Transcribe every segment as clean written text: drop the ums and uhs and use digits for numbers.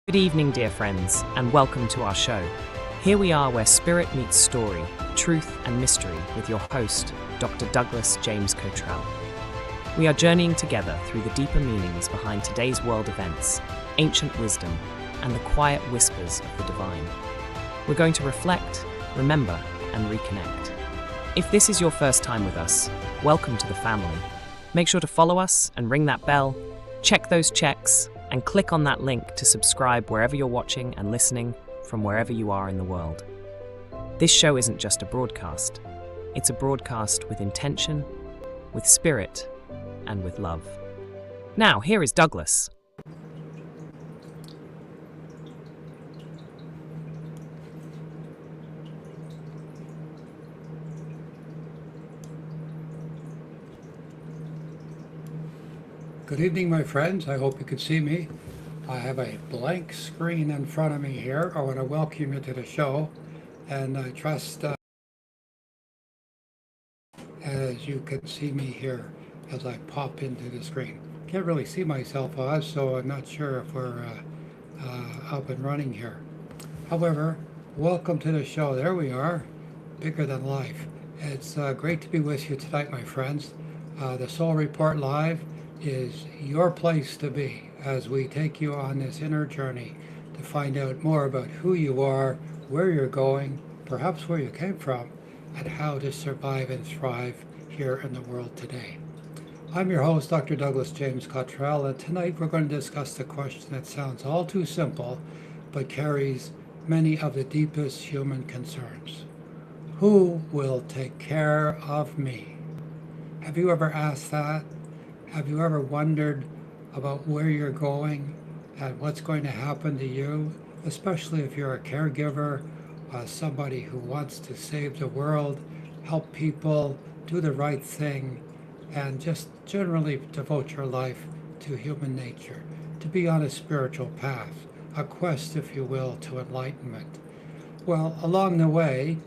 Good evening, dear friends, and welcome to our show. Here we are where spirit meets story, truth and mystery with your host, Dr. Douglas James Cottrell. We are journeying together through the deeper meanings behind today's world events, ancient wisdom, and the quiet whispers of the divine. We're going to reflect, remember, and reconnect. If this is your first time with us, welcome to the family. Make sure to follow us and ring that bell, check those checks, and click on that link to subscribe wherever you're watching and listening from wherever you are in the world. This show isn't just a broadcast. It's a broadcast with intention, with spirit, and with love. Now, here is Douglas. Good evening, my friends. I hope you can see me. I have a blank screen in front of me here. I want to welcome you to the show, and I trust as you can see me here as I pop into the screen. Can't really see myself, Oz, so I'm not sure if we're up and running here. However, welcome to the show. There we are, bigger than life. It's great to be with you tonight, my friends. The Soul Report Live is your place to be as we take you on this inner journey to find out more about who you are, where you're going, perhaps where you came from, and how to survive and thrive here in the world today. I'm your host, Dr. Douglas James Cottrell, and tonight we're going to discuss the question that sounds all too simple, but carries many of the deepest human concerns. Who will take care of me? Have you ever asked that? Have you ever wondered about where you're going and what's going to happen to you, especially if you're a caregiver, somebody who wants to save the world, help people, do the right thing, and just generally devote your life to human nature, to be on a spiritual path, a quest, if you will, to enlightenment. Well, along the way,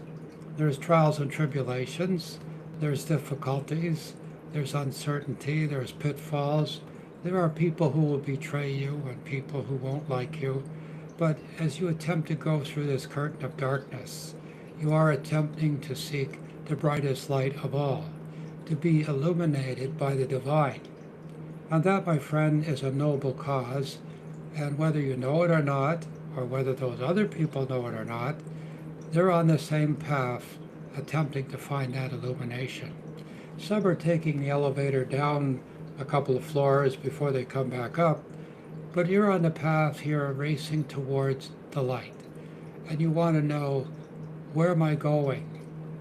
there's trials and tribulations, there's difficulties, there's uncertainty, there's pitfalls. There are people who will betray you and people who won't like you. But as you attempt to go through this curtain of darkness, you are attempting to seek the brightest light of all, to be illuminated by the divine. And that, my friend, is a noble cause. And whether you know it or not, or whether those other people know it or not, they're on the same path, attempting to find that illumination. Some are taking the elevator down a couple of floors before they come back up, but you're on the path here racing towards the light. And you want to know, where am I going?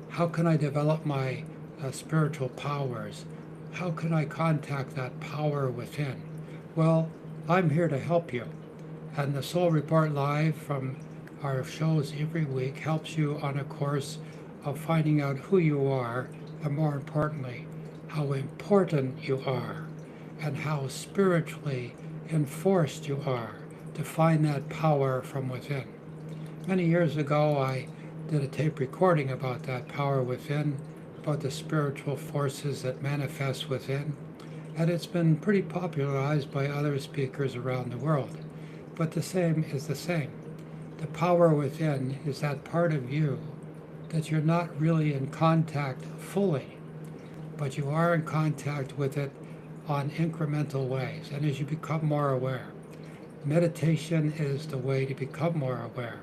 How can I develop my spiritual powers? How can I contact that power within? Well, I'm here to help you. And the Soul Report Live from our shows every week helps you on a course of finding out who you are, and more importantly, how important you are and how spiritually enforced you are to find that power from within. Many years ago, I did a tape recording about that power within, about the spiritual forces that manifest within, and it's been pretty popularized by other speakers around the world. But the same is the same. The power within is that part of you that you're not really in contact fully, but you are in contact with it on incremental ways. And as you become more aware, meditation is the way to become more aware.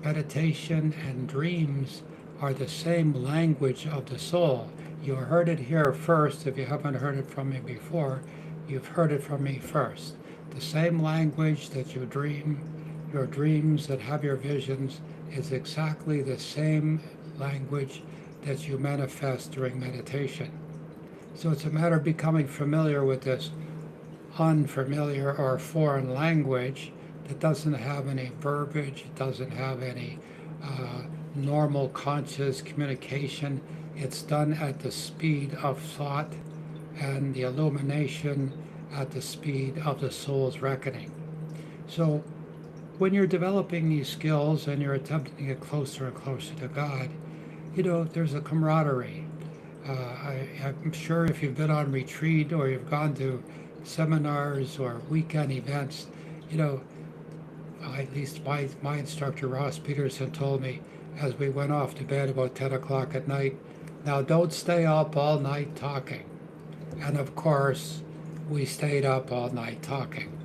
Meditation and dreams are the same language of the soul. You heard it here first. If you haven't heard it from me before, you've heard it from me first. The same language that you dream, your dreams that have your visions, is exactly the same language that you manifest during meditation. So it's a matter of becoming familiar with this unfamiliar or foreign language that doesn't have any verbiage, it doesn't have any normal conscious communication. It's done at the speed of thought and the illumination at the speed of the soul's reckoning. So when you're developing these skills and you're attempting to get closer and closer to God, there's a camaraderie. I'm sure if you've been on retreat or you've gone to seminars or weekend events, at least my instructor, Ross Peterson, told me as we went off to bed about 10 o'clock at night, now don't stay up all night talking. And of course, we stayed up all night talking.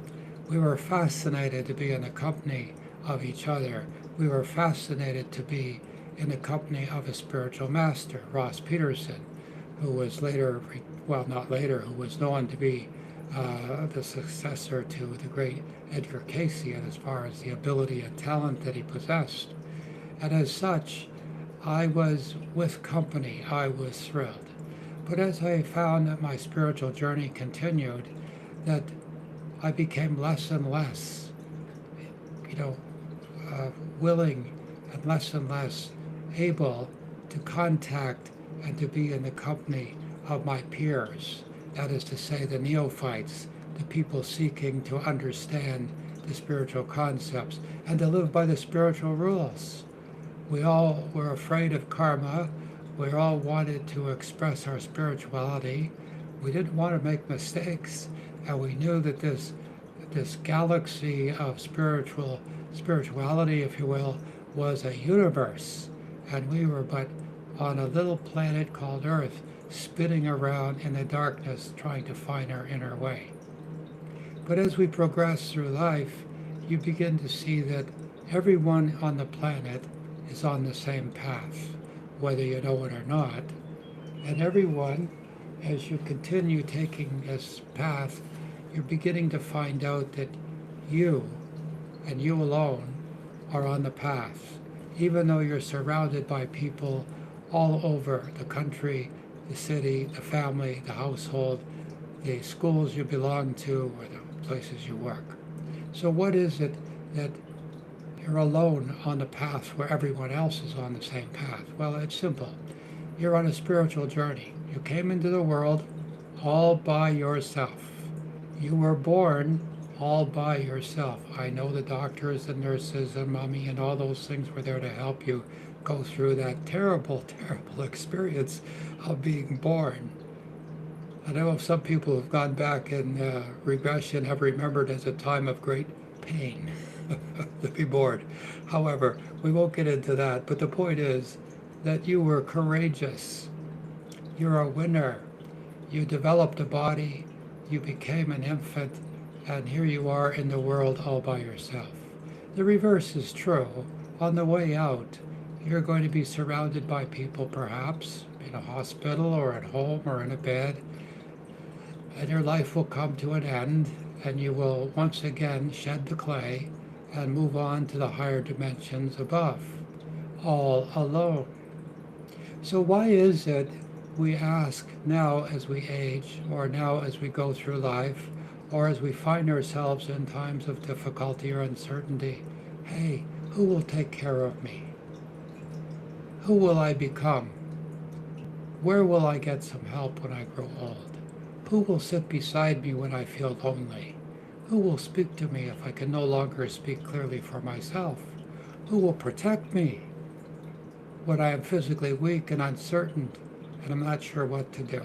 We were fascinated to be in the company of each other. We were fascinated to be in the company of a spiritual master, Ross Peterson, who was later, well, not later, who was known to be the successor to the great Edgar Cayce, and as far as the ability and talent that he possessed. And as such, I was with company, I was thrilled. But as I found that my spiritual journey continued, that I became less and less, willing and less able to contact and to be in the company of my peers. That is to say, the neophytes, the people seeking to understand the spiritual concepts and to live by the spiritual rules. We all were afraid of karma. We all wanted to express our spirituality. We didn't want to make mistakes, and we knew that this galaxy of spirituality, if you will, was a universe, and we were but on a little planet called Earth, spinning around in the darkness, trying to find our inner way. But as we progress through life, you begin to see that everyone on the planet is on the same path, whether you know it or not. And everyone, as you continue taking this path, you're beginning to find out that you, and you alone, are on the path, even though you're surrounded by people all over the country, the city, the family, the household, the schools you belong to, or the places you work. So what is it that you're alone on the path where everyone else is on the same path? Well, it's simple. You're on a spiritual journey. You came into the world all by yourself. You were born all by yourself. I know the doctors and nurses and mommy and all those things were there to help you go through that terrible, terrible experience of being born. I know some people who've gone back in regression have remembered as a time of great pain to be born. However, we won't get into that, but the point is that you were courageous. You're a winner. You developed a body, you became an infant, and here you are in the world all by yourself. The reverse is true. On the way out, you're going to be surrounded by people, perhaps in a hospital or at home or in a bed, and your life will come to an end, and you will once again shed the clay and move on to the higher dimensions above, all alone. So why is it we ask now as we age, or now as we go through life, or as we find ourselves in times of difficulty or uncertainty, hey, who will take care of me? Who will I become? Where will I get some help when I grow old? Who will sit beside me when I feel lonely? Who will speak to me if I can no longer speak clearly for myself? Who will protect me when I am physically weak and uncertain and I'm not sure what to do?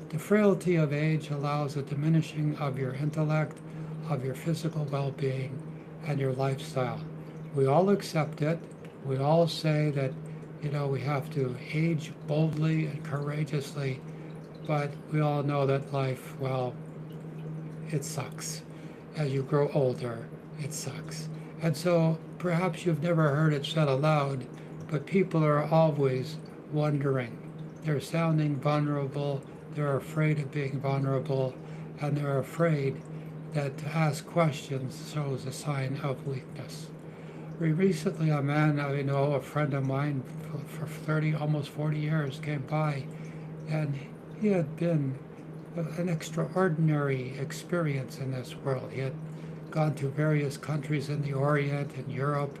The frailty of age allows a diminishing of your intellect, of your physical well-being, and your lifestyle. We all accept it. We all say that, we have to age boldly and courageously, but we all know that life, well, it sucks. As you grow older, it sucks. And so perhaps you've never heard it said aloud, but people are always wondering. They're sounding vulnerable, they're afraid of being vulnerable, and they're afraid that to ask questions shows a sign of weakness. Recently, a man I know, a friend of mine for 30, almost 40 years, came by, and he had been an extraordinary experience in this world. He had gone to various countries in the Orient and Europe.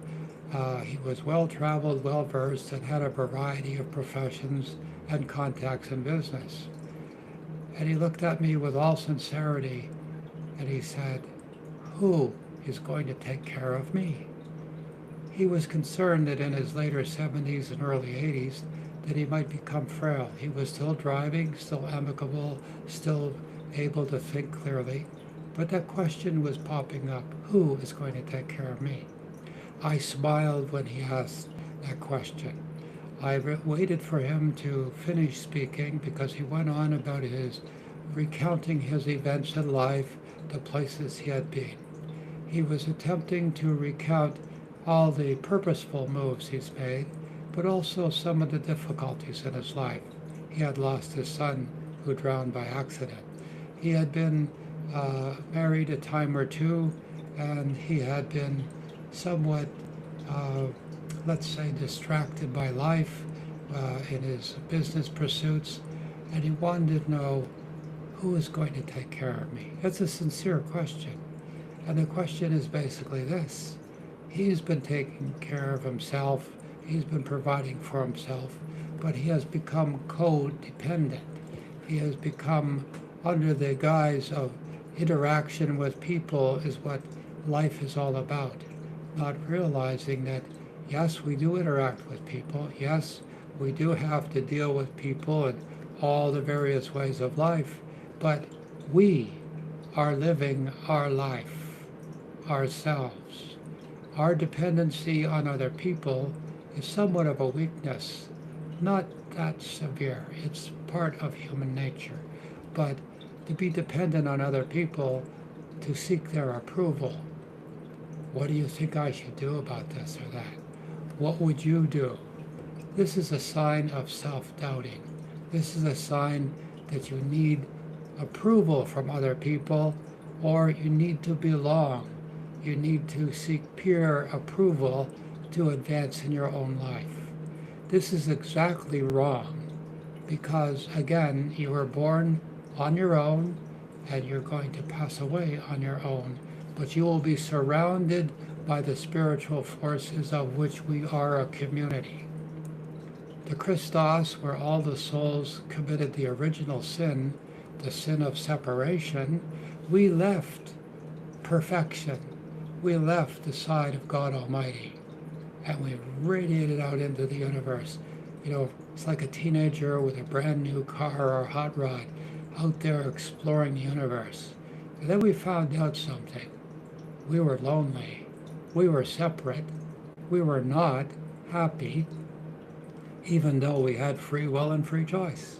He was well-traveled, well-versed, and had a variety of professions and contacts in business. And he looked at me with all sincerity, and he said, "Who is going to take care of me?" He was concerned that in his later 70s and early 80s that he might become frail. He was still driving, still amicable, still able to think clearly, But that question was popping up. Who is going to take care of me? I smiled when he asked that question. I waited for him to finish speaking because he went on about recounting his events in life, the places he had been. He was attempting to recount all the purposeful moves he's made, but also some of the difficulties in his life. He had lost his son who drowned by accident. He had been married a time or two, and he had been somewhat, let's say, distracted by life in his business pursuits, and he wanted to know, who is going to take care of me? It's a sincere question. And the question is basically this. He's been taking care of himself, he's been providing for himself, but he has become codependent. He has become, under the guise of interaction with people is what life is all about, not realizing that, yes, we do interact with people, yes, we do have to deal with people in all the various ways of life, but we are living our life ourselves. Our dependency on other people is somewhat of a weakness, not that severe. It's part of human nature. But to be dependent on other people to seek their approval, what do you think I should do about this or that? What would you do? This is a sign of self-doubting. This is a sign that you need approval from other people, or you need to belong. You need to seek peer approval to advance in your own life. This is exactly wrong because, again, you were born on your own and you're going to pass away on your own, but you will be surrounded by the spiritual forces of which we are a community. The Christos, where all the souls committed the original sin, the sin of separation, we left perfection. We left the side of God Almighty, and we radiated out into the universe. You know, it's like a teenager with a brand new car or hot rod out there exploring the universe. And then we found out something. We were lonely. We were separate. We were not happy, even though we had free will and free choice.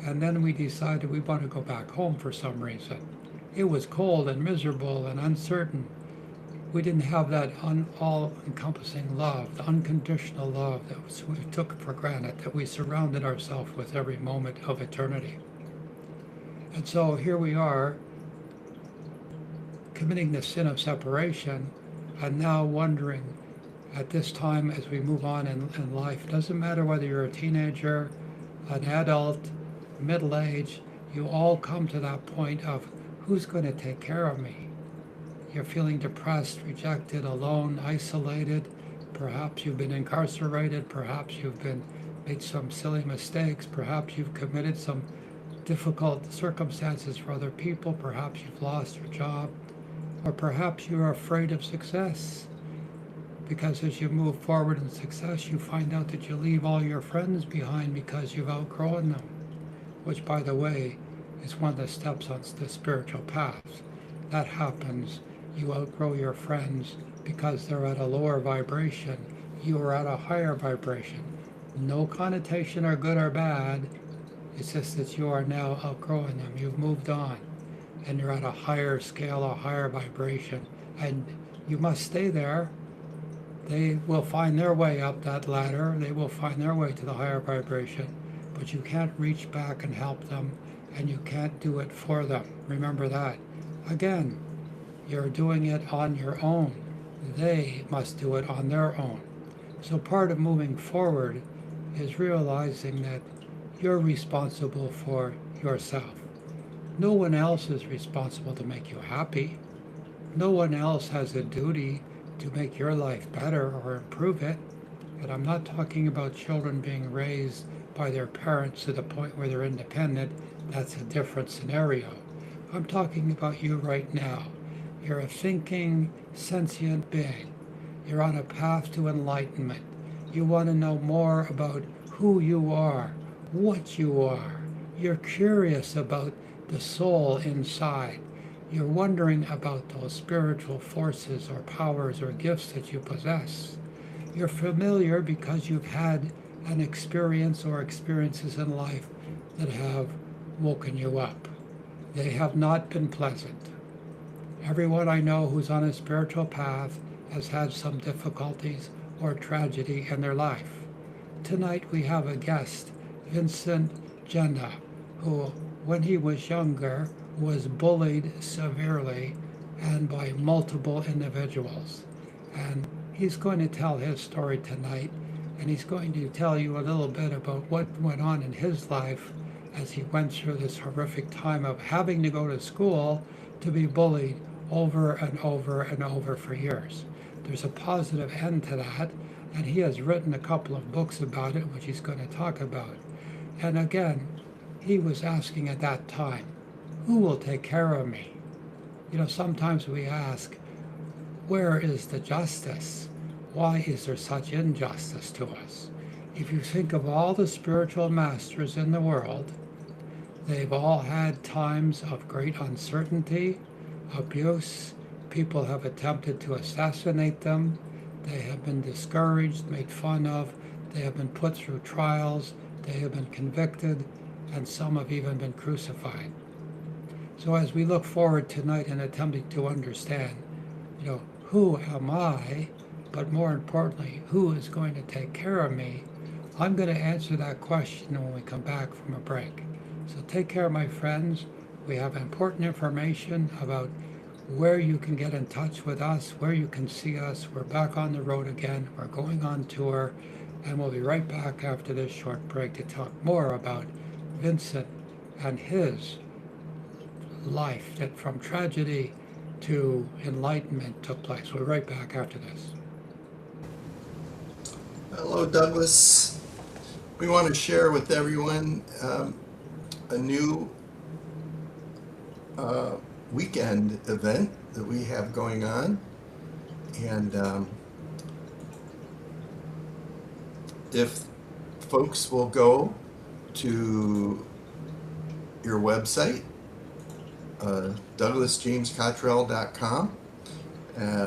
And then we decided we want to go back home for some reason. It was cold and miserable and uncertain. We didn't have that all-encompassing love, the unconditional love that we took for granted, that we surrounded ourselves with every moment of eternity. And so here we are, committing the sin of separation, and now wondering at this time as we move on in life, doesn't matter whether you're a teenager, an adult, middle age, you all come to that point of, who's going to take care of me? You're feeling depressed, rejected, alone, isolated. Perhaps you've been incarcerated. Perhaps you've made some silly mistakes. Perhaps you've committed some difficult circumstances for other people. Perhaps you've lost your job. Or perhaps you're afraid of success. Because as you move forward in success, you find out that you leave all your friends behind because you've outgrown them. Which, by the way, is one of the steps on the spiritual path. That happens. You outgrow your friends because they're at a lower vibration. You are at a higher vibration. No connotation or good or bad. It's just that you are now outgrowing them. You've moved on. And you're at a higher scale, a higher vibration. And you must stay there. They will find their way up that ladder. They will find their way to the higher vibration. But you can't reach back and help them. And you can't do it for them. Remember that. Again, you're doing it on your own. They must do it on their own. So part of moving forward is realizing that you're responsible for yourself. No one else is responsible to make you happy. No one else has a duty to make your life better or improve it. And I'm not talking about children being raised by their parents to the point where they're independent. That's a different scenario. I'm talking about you right now. You're a thinking, sentient being. You're on a path to enlightenment. You want to know more about who you are, what you are. You're curious about the soul inside. You're wondering about those spiritual forces or powers or gifts that you possess. You're familiar because you've had an experience or experiences in life that have woken you up. They have not been pleasant. Everyone I know who's on a spiritual path has had some difficulties or tragedy in their life. Tonight we have a guest, Vincent Genna, who, when he was younger, was bullied severely and by multiple individuals. And he's going to tell his story tonight, and he's going to tell you a little bit about what went on in his life as he went through this horrific time of having to go to school to be bullied over and over and over for years. There's a positive end to that, and he has written a couple of books about it, which he's going to talk about. And again, he was asking at that time, who will take care of me? You know, sometimes we ask, where is the justice? Why is there such injustice to us? If you think of all the spiritual masters in the world, they've all had times of great uncertainty, abuse. People have attempted to assassinate them. They have been discouraged, made fun of. They have been put through trials. They have been convicted, and some have even been crucified. So as we look forward tonight in attempting to understand, you know, who am I, but more importantly, who is going to take care of me, I'm going to answer that question when we come back from a break. So take care, my friends. We have important information about where you can get in touch with us, where you can see us. We're back on the road again. We're going on tour, and we'll be right back after this short break to talk more about Vincent and his life that from tragedy to enlightenment took place. We're right back after this. Hello, Douglas. We want to share with everyone a new weekend event that we have going on. And if folks will go to your website, douglasjamescottrell.com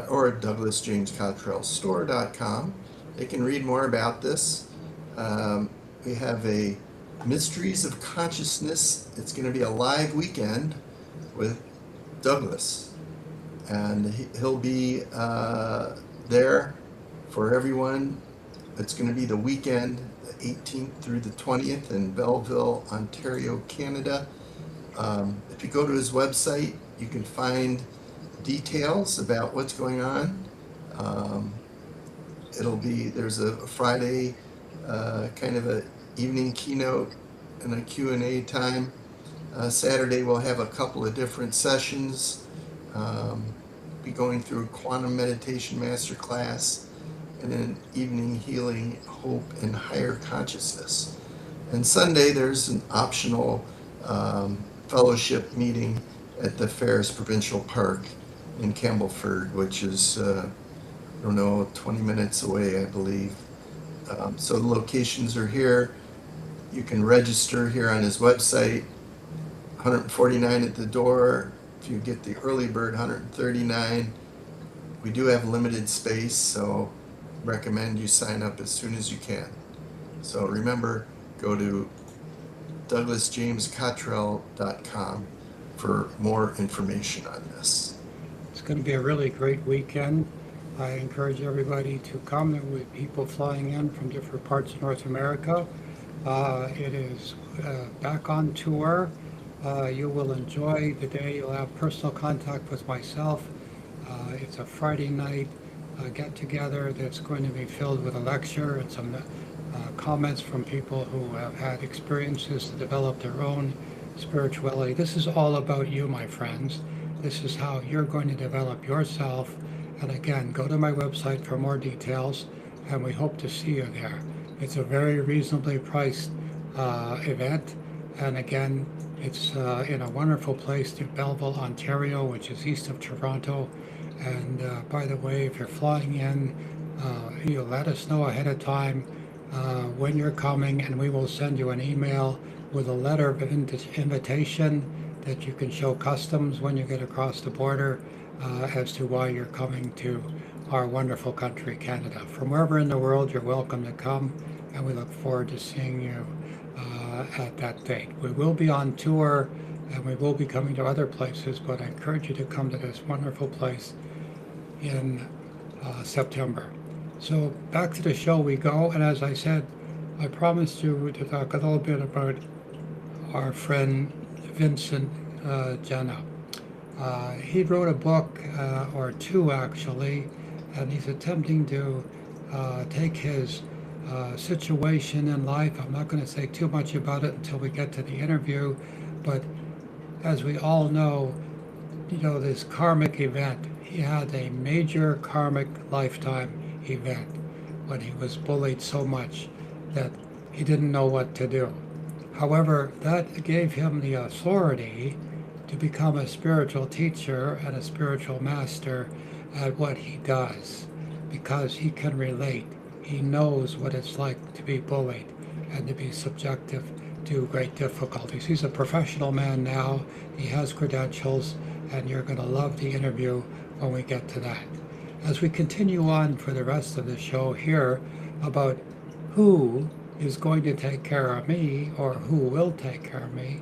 or douglasjamescottrellstore.com, they can read more about this. We have a Mysteries of Consciousness. It's going to be a live weekend with Douglas, and he'll be there for everyone. It's going to be the weekend, the 18th through the 20th in Belleville, Ontario, Canada. If you go to his website, you can find details about what's going on. There's a Friday kind of a evening keynote and a Q&A time. Saturday we'll have a couple of different sessions. Be going through a quantum meditation masterclass and an evening healing, hope, and higher consciousness. And Sunday there's an optional fellowship meeting at the Ferris Provincial Park in Campbellford, which is 20 minutes away, I believe. So the locations are here. You can register here on his website. $149 at the door. If you get the early bird, $139. We do have limited space, so recommend you sign up as soon as you can. So remember, go to douglasjamescottrell.com for more information on this. It's going to be a really great weekend. I encourage everybody to come. There will be people flying in from different parts of North America. It is back on tour. You will enjoy the day. You'll have personal contact with myself. It's a Friday night get-together that's going to be filled with a lecture and some comments from people who have had experiences to develop their own spirituality. This is all about you, my friends. This is how you're going to develop yourself. And again, go to my website for more details, and we hope to see you there. It's a very reasonably priced event, and again, it's in a wonderful place near Belleville, Ontario, which is east of Toronto. And by the way, if you're flying in, you let us know ahead of time when you're coming, and we will send you an email with a letter of invitation that you can show customs when you get across the border as to why you're coming to our wonderful country, Canada. From wherever in the world, you're welcome to come, and we look forward to seeing you at that date. We will be on tour, and we will be coming to other places, but I encourage you to come to this wonderful place in September. So back to the show we go, and as I said, I promised you to talk a little bit about our friend Vincent Genna. He wrote a book, or two actually, and he's attempting to take his situation in life. I'm not going to say too much about it until we get to the interview, but as we all know, this karmic event, he had a major karmic lifetime event when he was bullied so much that he didn't know what to do. However, that gave him the authority to become a spiritual teacher and a spiritual master at what he does, because he can relate. He knows what it's like to be bullied and to be subjective to great difficulties. He's a professional man now. He has credentials, and you're going to love the interview when we get to that. As we continue on for the rest of the show here about who is going to take care of me or who will take care of me,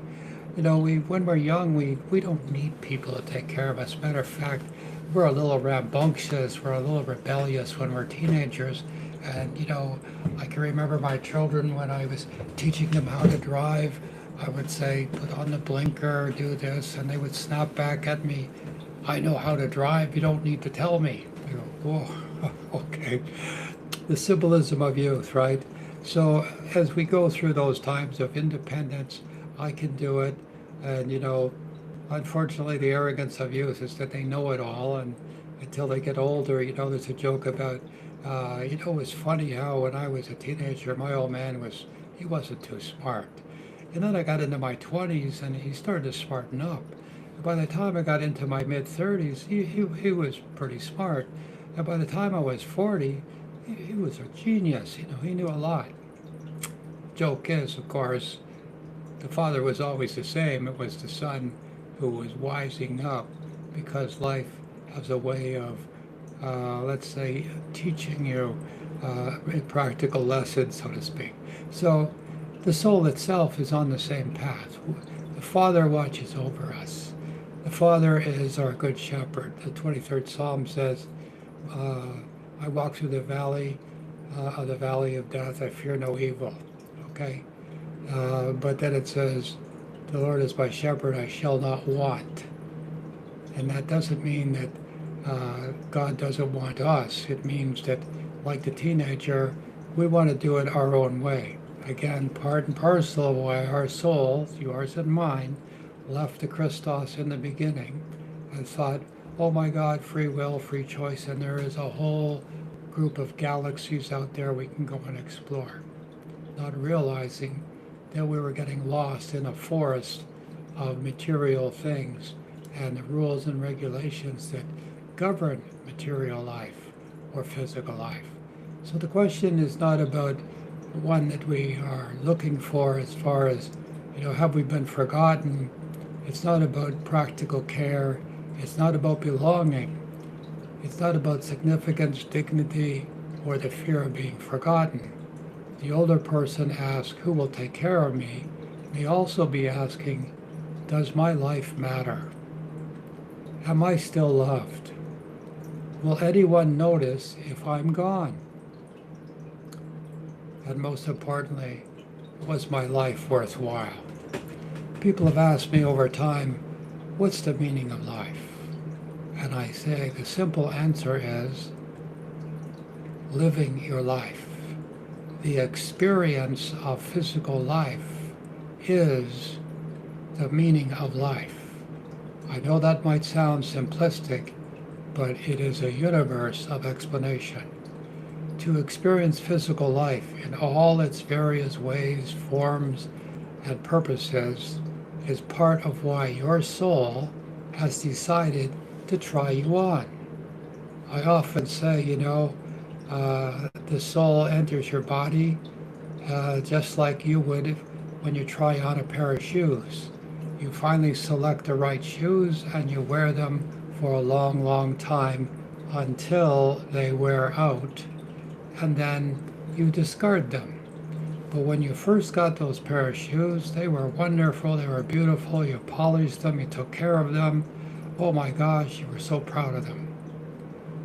when we're young, we don't need people to take care of us. Matter of fact, we're a little rambunctious, we're a little rebellious when we're teenagers. And, I can remember my children when I was teaching them how to drive. I would say, put on the blinker, do this, and they would snap back at me. I know how to drive, you don't need to tell me. I go, whoa, okay. The symbolism of youth, right? So as we go through those times of independence, I can do it. And, unfortunately, the arrogance of youth is that they know it all. And until they get older, there's a joke about, it was funny how when I was a teenager, my old man he wasn't too smart. And then I got into my 20s and he started to smarten up. By the time I got into my mid-30s, he was pretty smart. And by the time I was 40, he was a genius. He knew a lot. Joke is, of course, the father was always the same. It was the son who was wising up, because life has a way of, let's say, teaching you a practical lesson, so to speak. So the soul itself is on the same path. The Father watches over us. The Father is our good shepherd. The 23rd Psalm says, I walk through the valley of death, I fear no evil. Okay? But then it says, the Lord is my shepherd, I shall not want. And that doesn't mean that God doesn't want us. It means that, like the teenager, we want to do it our own way. Again, part and parcel of why our soul, yours and mine, left the Christos in the beginning and thought, oh my God, free will, free choice, and there is a whole group of galaxies out there we can go and explore. Not realizing that we were getting lost in a forest of material things and the rules and regulations that govern material life or physical life. So the question is not about one that we are looking for as far as, have we been forgotten? It's not about practical care. It's not about belonging. It's not about significance, dignity, or the fear of being forgotten. The older person asks, who will take care of me? May also be asking, does my life matter? Am I still loved? Will anyone notice if I'm gone? And most importantly, was my life worthwhile? People have asked me over time, what's the meaning of life? And I say the simple answer is living your life. The experience of physical life is the meaning of life. I know that might sound simplistic, but it is a universe of explanation. To experience physical life in all its various ways, forms, and purposes is part of why your soul has decided to try you on. I often say, the soul enters your body just like you would when you try on a pair of shoes. You finally select the right shoes and you wear them for a long, long time until they wear out, and then you discard them. But when you first got those pair of shoes, they were wonderful, they were beautiful, you polished them, you took care of them. Oh my gosh, you were so proud of them.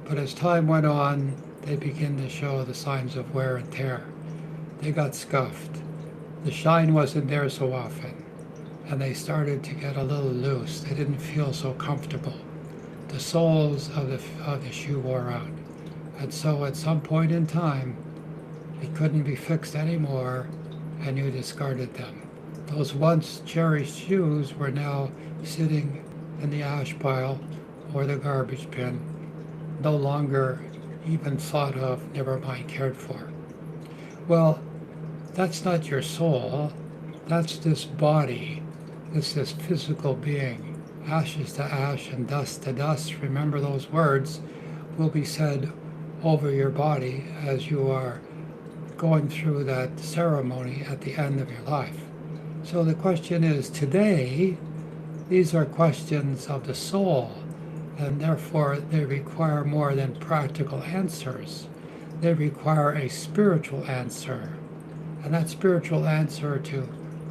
But as time went on, they began to show the signs of wear and tear. They got scuffed. The shine wasn't there so often, and they started to get a little loose. They didn't feel so comfortable. The soles of the shoe wore out. And so at some point in time, it couldn't be fixed anymore, and you discarded them. Those once cherished shoes were now sitting in the ash pile or the garbage bin, no longer even thought of, never mind cared for. Well, that's not your soul. That's this body. It's this physical being. Ashes to ash and dust to dust. Remember, those words will be said over your body as you are going through that ceremony at the end of your life. So the question is, today, these are questions of the soul, and therefore they require more than practical answers. They require a spiritual answer. And that spiritual answer to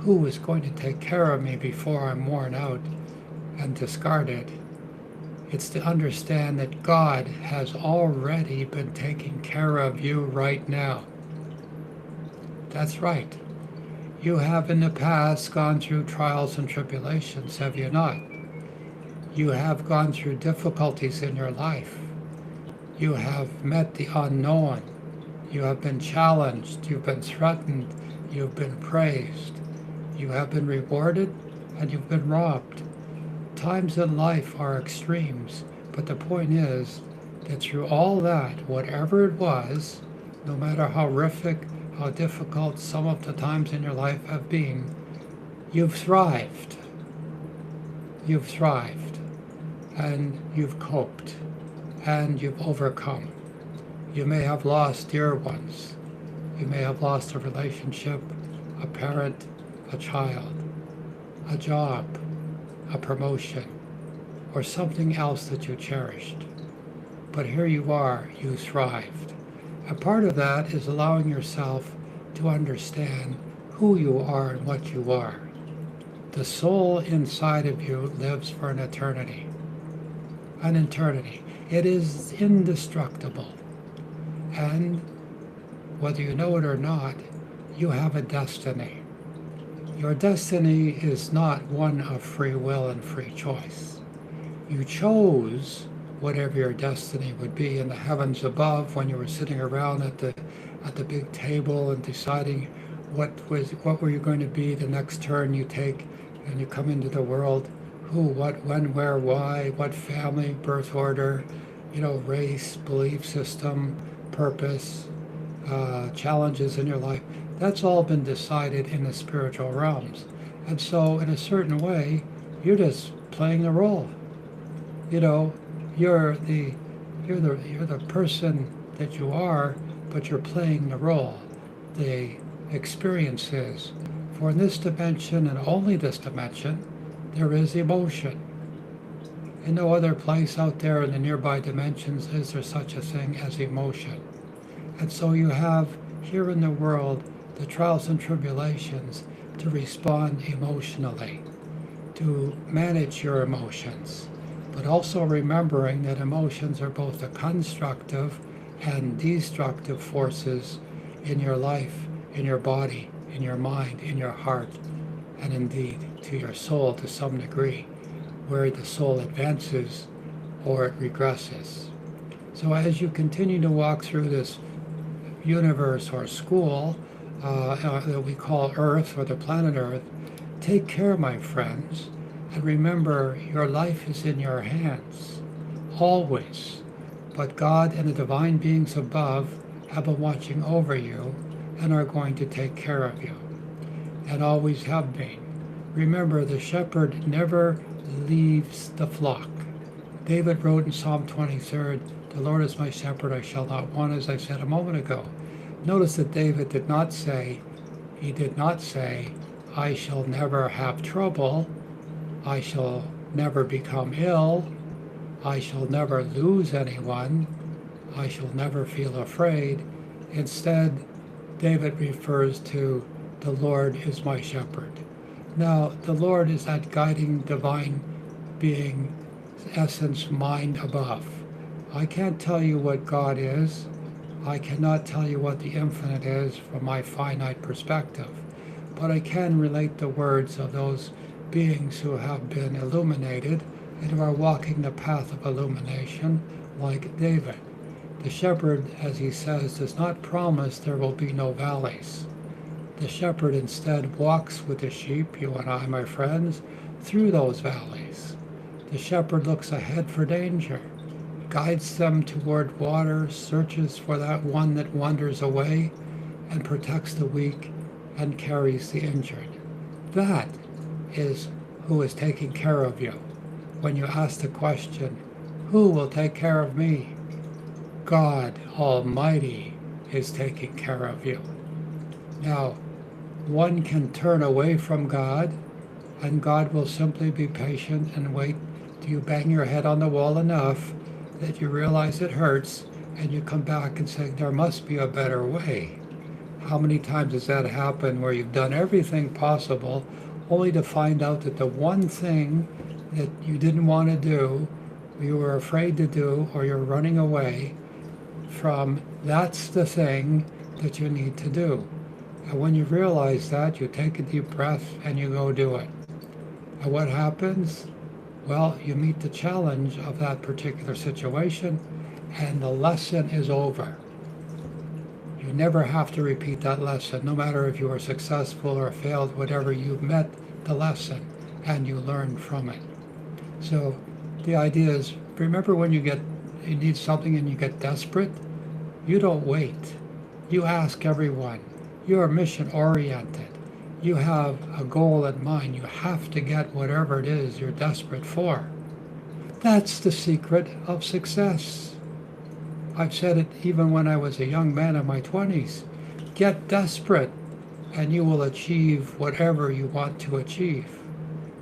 who is going to take care of me before I'm worn out and discarded, it's to understand that God has already been taking care of you right now. That's right. You have in the past gone through trials and tribulations, have you not? You have gone through difficulties in your life. You have met the unknown. You have been challenged. You've been threatened. You've been praised. You have been rewarded, and you've been robbed. Times in life are extremes, but the point is that through all that, whatever it was, no matter how horrific, how difficult some of the times in your life have been, you've thrived. You've thrived, and you've coped, and you've overcome. You may have lost dear ones. You may have lost a relationship, a parent, a child, a job, a promotion, or something else that you cherished. But here you are, you thrived. And part of that is allowing yourself to understand who you are and what you are. The soul inside of you lives for an eternity. An eternity. It is indestructible. And whether you know it or not, you have a destiny. Your destiny is not one of free will and free choice. You chose whatever your destiny would be in the heavens above when you were sitting around at the big table and deciding what were you going to be the next turn you take and you come into the world. Who, what, when, where, why, what family, birth order, race, belief system, purpose, challenges in your life. That's all been decided in the spiritual realms. And so in a certain way, you're just playing the role. You're the person that you are, but you're playing the role. The experiences. For in this dimension, and only this dimension, there is emotion. In no other place out there in the nearby dimensions is there such a thing as emotion. And so you have here in the world the trials and tribulations to respond emotionally, to manage your emotions, but also remembering that emotions are both the constructive and destructive forces in your life, in your body, in your mind, in your heart, and indeed to your soul to some degree, where the soul advances or it regresses. So as you continue to walk through this universe or school that we call Earth or the planet Earth, take care, my friends, and remember your life is in your hands, always. But God and the divine beings above have been watching over you and are going to take care of you, and always have been. Remember, the shepherd never leaves the flock. David wrote in Psalm 23, "The Lord is my shepherd, I shall not want," as I said a moment ago. Notice that David did not say, I shall never have trouble. I shall never become ill. I shall never lose anyone. I shall never feel afraid. Instead, David refers to the Lord is my shepherd. Now, the Lord is that guiding divine being, essence, mind above. I can't tell you what God is. I cannot tell you what the infinite is from my finite perspective. But I can relate the words of those beings who have been illuminated and who are walking the path of illumination, like David. The shepherd, as he says, does not promise there will be no valleys. The shepherd instead walks with the sheep, you and I, my friends, through those valleys. The shepherd looks ahead for danger, guides them toward water, searches for that one that wanders away, and protects the weak and carries the injured. That is who is taking care of you. When you ask the question, who will take care of me? God Almighty is taking care of you. Now, one can turn away from God, and God will simply be patient and wait till you bang your head on the wall enough that you realize it hurts, and you come back and say, there must be a better way. How many times has that happened where you've done everything possible only to find out that the one thing that you didn't want to do, you were afraid to do, or you're running away from, that's the thing that you need to do. And when you realize that, you take a deep breath and you go do it. And what happens? Well, you meet the challenge of that particular situation, and the lesson is over. You never have to repeat that lesson, no matter if you were successful or failed, whatever, you met the lesson and you learned from it. So the idea is, remember when you need something and you get desperate? You don't wait. You ask everyone. You are mission oriented. You have a goal in mind. You have to get whatever it is you're desperate for. That's the secret of success. I've said it even when I was a young man in my 20s. Get desperate and you will achieve whatever you want to achieve.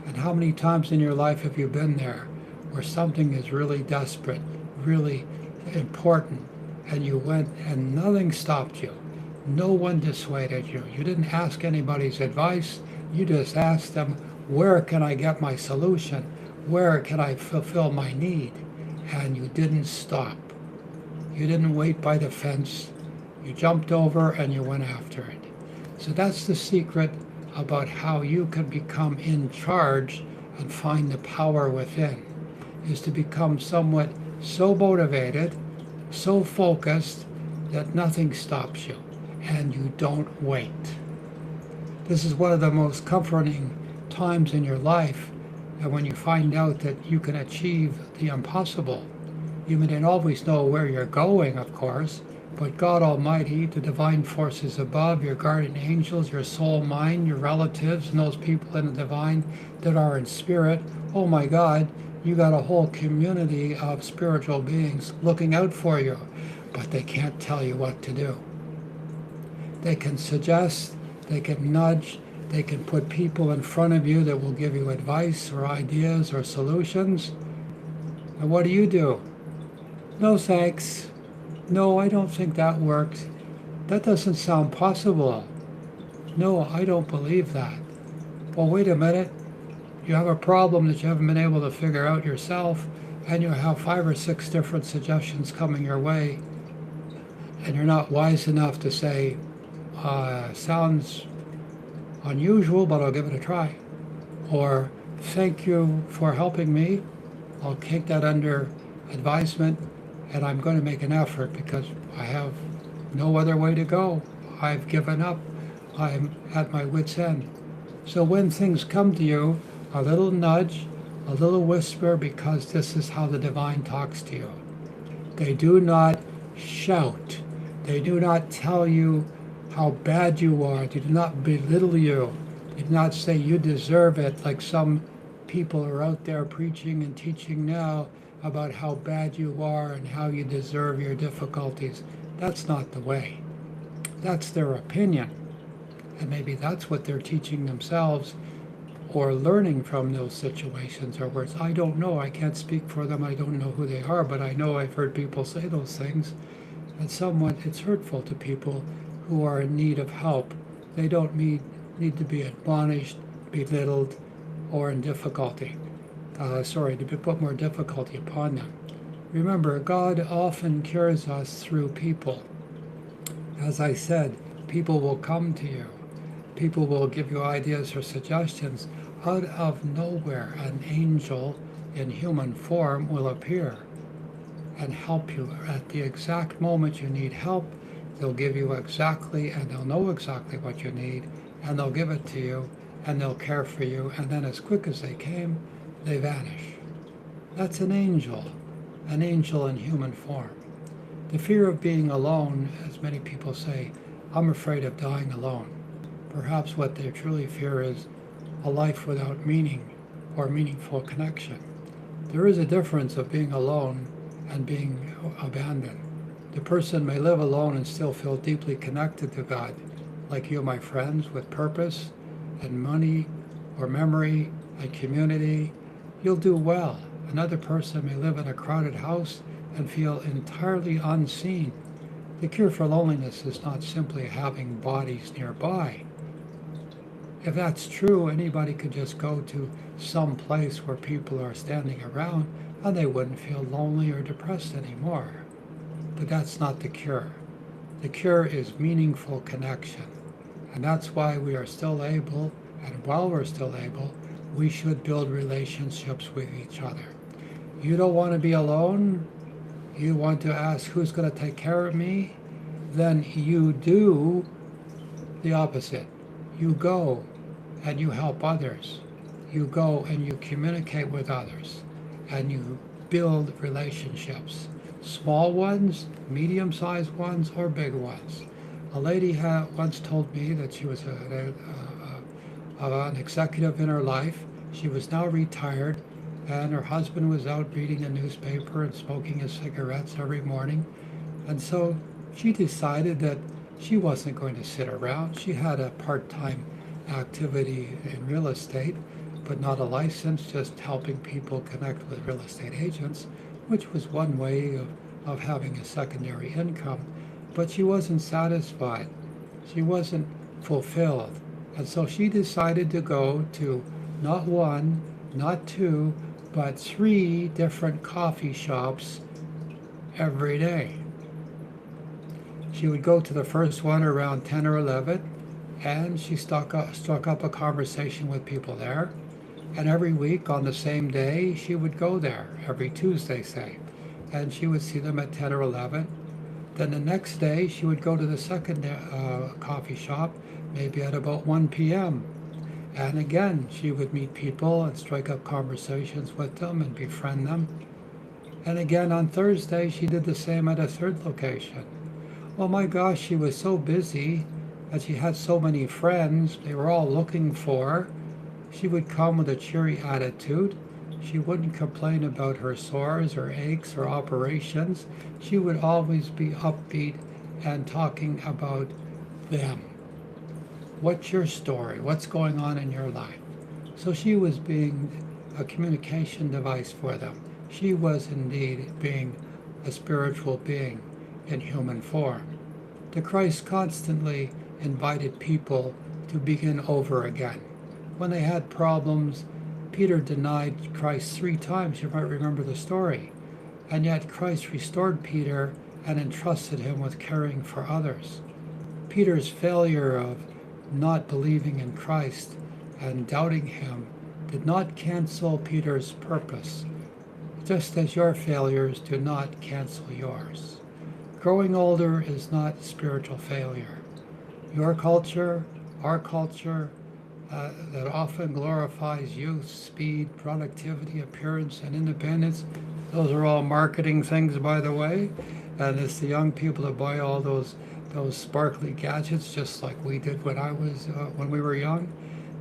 And how many times in your life have you been there where something is really desperate, really important, and you went and nothing stopped you? No one dissuaded you. You didn't ask anybody's advice. You just asked them, where can I get my solution? Where can I fulfill my need? And you didn't stop. You didn't wait by the fence. You jumped over and you went after it. So that's the secret about how you can become in charge and find the power within, is to become somewhat so motivated, so focused that nothing stops you and you don't wait. This is one of the most comforting times in your life, and when you find out that you can achieve the impossible. You may not always know where you're going, of course, but God Almighty, the divine forces above, your guardian angels, your soul mind, your relatives, and those people in the divine that are in spirit, oh my God, you got a whole community of spiritual beings looking out for you, but they can't tell you what to do. They can suggest, they can nudge, they can put people in front of you that will give you advice or ideas or solutions. And what do? No thanks. No, I don't think that works. That doesn't sound possible. No, I don't believe that. Well, wait a minute. You have a problem that you haven't been able to figure out yourself, and you have 5 or 6 different suggestions coming your way, and you're not wise enough to say, sounds unusual, but I'll give it a try. Or, thank you for helping me. I'll take that under advisement, and I'm going to make an effort because I have no other way to go. I've given up. I'm at my wit's end. So when things come to you, a little nudge, a little whisper, because this is how the divine talks to you. They do not shout. They do not tell you how bad you are. They do not belittle you. They do not say you deserve it, like some people are out there preaching and teaching now about how bad you are and how you deserve your difficulties. That's not the way. That's their opinion. And maybe that's what they're teaching themselves. or learning from those situations, or words. I don't know, I can't speak for them, I don't know who they are, but I know I've heard people say those things, and somewhat it's hurtful to people who are in need of help. They don't need to be admonished, belittled, or in difficulty. To put more difficulty upon them. Remember, God often cures us through people. As I said, people will come to you. People will give you ideas or suggestions. Out of nowhere, an angel in human form will appear and help you at the exact moment you need help. They'll give you exactly, and they'll know exactly what you need, and they'll give it to you, and they'll care for you, and then as quick as they came, they vanish. That's an angel in human form. The fear of being alone, as many people say, I'm afraid of dying alone. Perhaps what they truly fear is a life without meaning or meaningful connection. There is a difference of being alone and being abandoned. The person may live alone and still feel deeply connected to God, like you, my friends, with purpose and money or memory and community. You'll do well. Another person may live in a crowded house and feel entirely unseen. The cure for loneliness is not simply having bodies nearby. If that's true, anybody could just go to some place where people are standing around and they wouldn't feel lonely or depressed anymore. But that's not the cure. The cure is meaningful connection. And that's why we are still able, and while we're still able, we should build relationships with each other. You don't want to be alone? You want to ask who's going to take care of me? Then you do the opposite. You go and you help others. You go and you communicate with others. And you build relationships. Small ones, medium-sized ones, or big ones. A lady once told me that she was an executive in her life. She was now retired, and her husband was out reading a newspaper and smoking his cigarettes every morning. And so she decided that she wasn't going to sit around. She had a part-time activity in real estate, but not a license, just helping people connect with real estate agents, which was one way of having a secondary income. But she wasn't satisfied. She wasn't fulfilled. And so she decided to go to not one, not two, but 3 different coffee shops every day. She would go to the first one around 10 or 11, and she struck up a conversation with people there. And every week on the same day, she would go there, every Tuesday, say, and she would see them at 10 or 11. Then the next day, she would go to the second coffee shop, maybe at about 1 p.m. And again, she would meet people and strike up conversations with them and befriend them. And again, on Thursday, she did the same at a third location. Oh my gosh, she was so busy and she had so many friends. They were all looking for her. She would come with a cheery attitude. She wouldn't complain about her sores or aches or operations. She would always be upbeat and talking about them. What's your story? What's going on in your life? So she was being a communication device for them. She was indeed being a spiritual being in human form. The Christ constantly invited people to begin over again. When they had problems, Peter denied Christ 3 times. You might remember the story. And yet Christ restored Peter and entrusted him with caring for others. Peter's failure of not believing in Christ and doubting him did not cancel Peter's purpose, just as your failures do not cancel yours. Growing older is not spiritual failure. Your culture, our culture, that often glorifies youth, speed, productivity, appearance, and independence. Those are all marketing things, by the way. And it's the young people that buy all those sparkly gadgets, just like we did when we were young.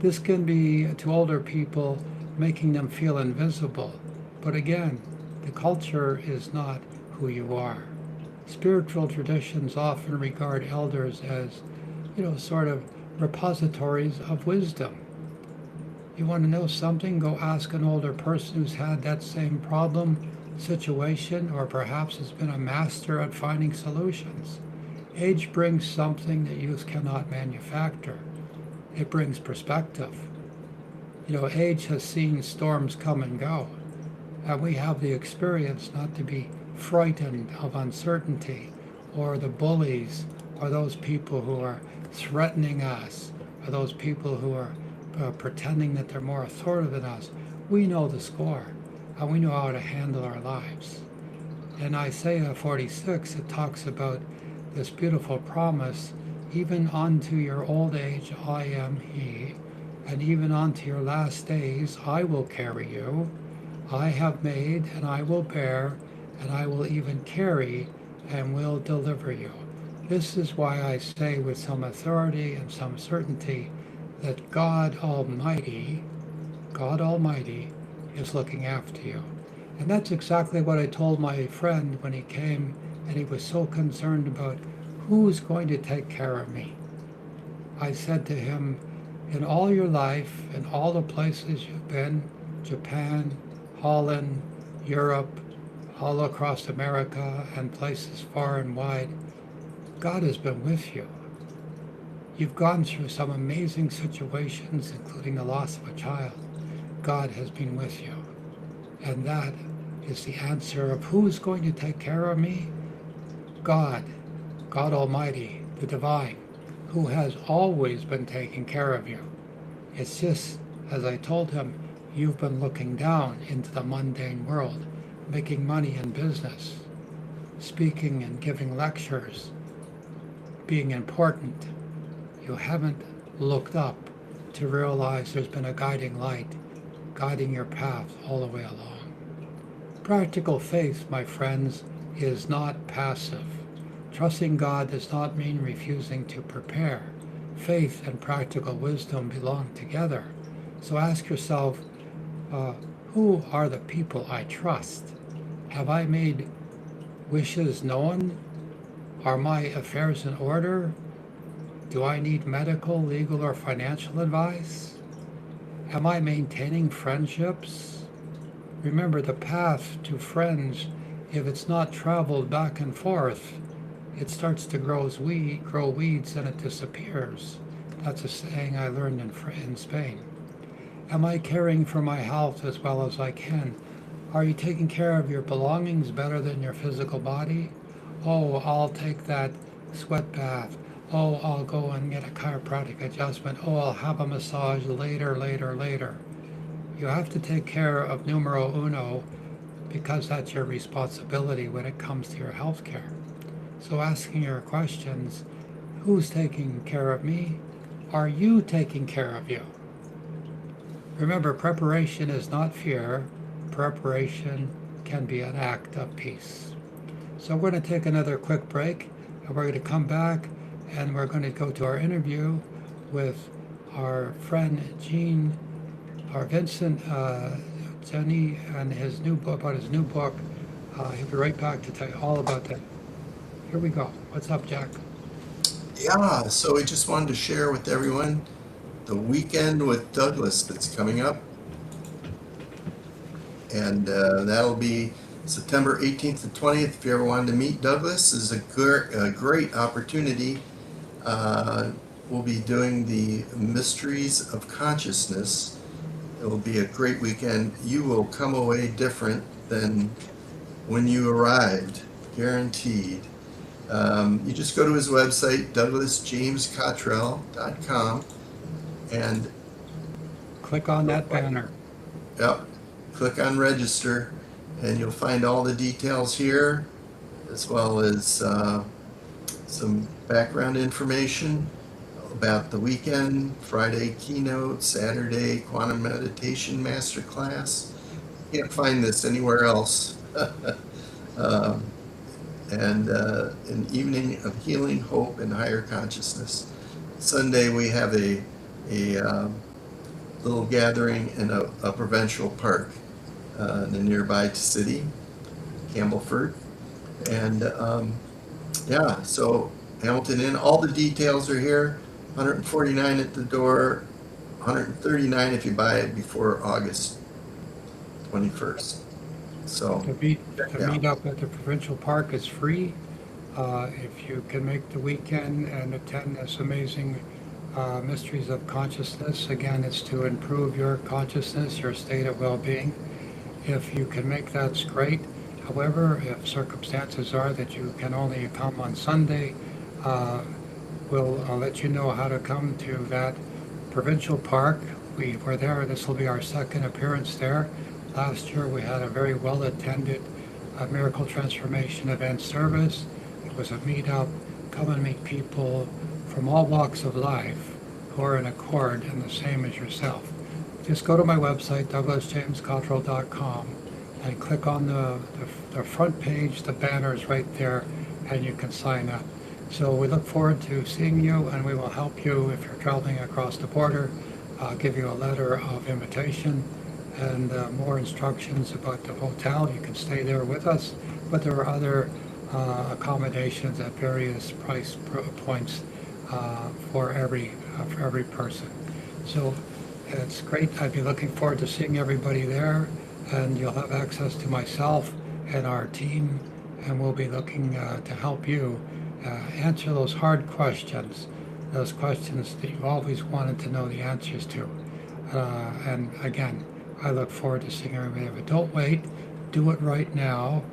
This can be, to older people, making them feel invisible. But again, the culture is not who you are. Spiritual traditions often regard elders as, sort of repositories of wisdom. You want to know something? Go ask an older person who's had that same problem, situation, or perhaps has been a master at finding solutions. Age brings something that youth cannot manufacture. It brings perspective. Age has seen storms come and go, and we have the experience not to be frightened of uncertainty or the bullies or those people who are threatening us or those people who are pretending that they're more authoritative than us. We know the score, and we know how to handle our lives. In Isaiah 46, it talks about this beautiful promise, even unto your old age I am he, and even unto your last days I will carry you. I have made, and I will bear, and I will even carry, and will deliver you. This is why I say with some authority and some certainty that God Almighty is looking after you. And that's exactly what I told my friend when he came and he was so concerned about who's going to take care of me. I said to him, in all your life, in all the places you've been, Japan, Holland, Europe, all across America, and places far and wide, God has been with you. You've gone through some amazing situations, including the loss of a child. God has been with you. And that is the answer of who's going to take care of me? God Almighty, the Divine, who has always been taking care of you. It's just, as I told him, you've been looking down into the mundane world, making money in business, speaking and giving lectures, being important. You haven't looked up to realize there's been a guiding light, guiding your path all the way along. Practical faith, my friends, is not passive. Trusting God does not mean refusing to prepare. Faith and practical wisdom belong together. So ask yourself, who are the people I trust? Have I made wishes known? Are my affairs in order? Do I need medical, legal, or financial advice? Am I maintaining friendships? Remember, the path to friends, if it's not traveled back and forth, it starts to grow weeds and it disappears. That's a saying I learned in Spain. Am I caring for my health as well as I can? Are you taking care of your belongings better than your physical body? Oh, I'll take that sweat bath. Oh, I'll go and get a chiropractic adjustment. Oh, I'll have a massage later. You have to take care of numero uno because that's your responsibility when it comes to your health care. So asking your questions, who's taking care of me? Are you taking care of you? Remember, preparation is not fear. Preparation can be an act of peace. So we're going to take another quick break, and we're going to come back, and we're going to go to our interview with our friend Vincent Genna, and his new book. He'll be right back to tell you all about that. Here we go. What's up, Jack? Yeah, so we just wanted to share with everyone the weekend with Douglas that's coming up. And that'll be September 18th to 20th. If you ever wanted to meet Douglas, this is a great opportunity. We'll be doing the Mysteries of Consciousness. It will be a great weekend. You will come away different than when you arrived, guaranteed. You just go to his website, douglasjamescottrell.com, and click on that banner. Yep, click on register, and you'll find all the details here, as well as some background information about the weekend, Friday keynote, Saturday quantum meditation masterclass. You can't find this anywhere else. And an evening of healing, hope, and higher consciousness. Sunday we have a little gathering in a provincial park in the nearby city, Campbellford. And yeah, so Hamilton Inn, all the details are here. $149 at the door, $139 if you buy it before August 21st. So To meet up at the provincial park is free. If you can make the weekend and attend this amazing Mysteries of Consciousness, again, it's to improve your consciousness, your state of well-being. If you can make that's great. However, if circumstances are that you can only come on Sunday, we'll let you know how to come to that provincial park. We were there. This will be our second appearance there. Last year we had a very well attended Miracle Transformation event service. It was a meetup. Come and meet people from all walks of life who are in accord and the same as yourself. Just go to my website, douglasjamescottrell.com, and click on the front page. The banner is right there, and you can sign up. So we look forward to seeing you, and we will help you if you're traveling across the border. I'll give you a letter of invitation and more instructions about the hotel. You can stay there with us, but there are other accommodations at various price points for every person. So it's great. I'd be looking forward to seeing everybody there, and you'll have access to myself and our team, and we'll be looking to help you answer those hard questions, those questions that you've always wanted to know the answers to. And again, I look forward to seeing everybody. But don't wait. Do it right now,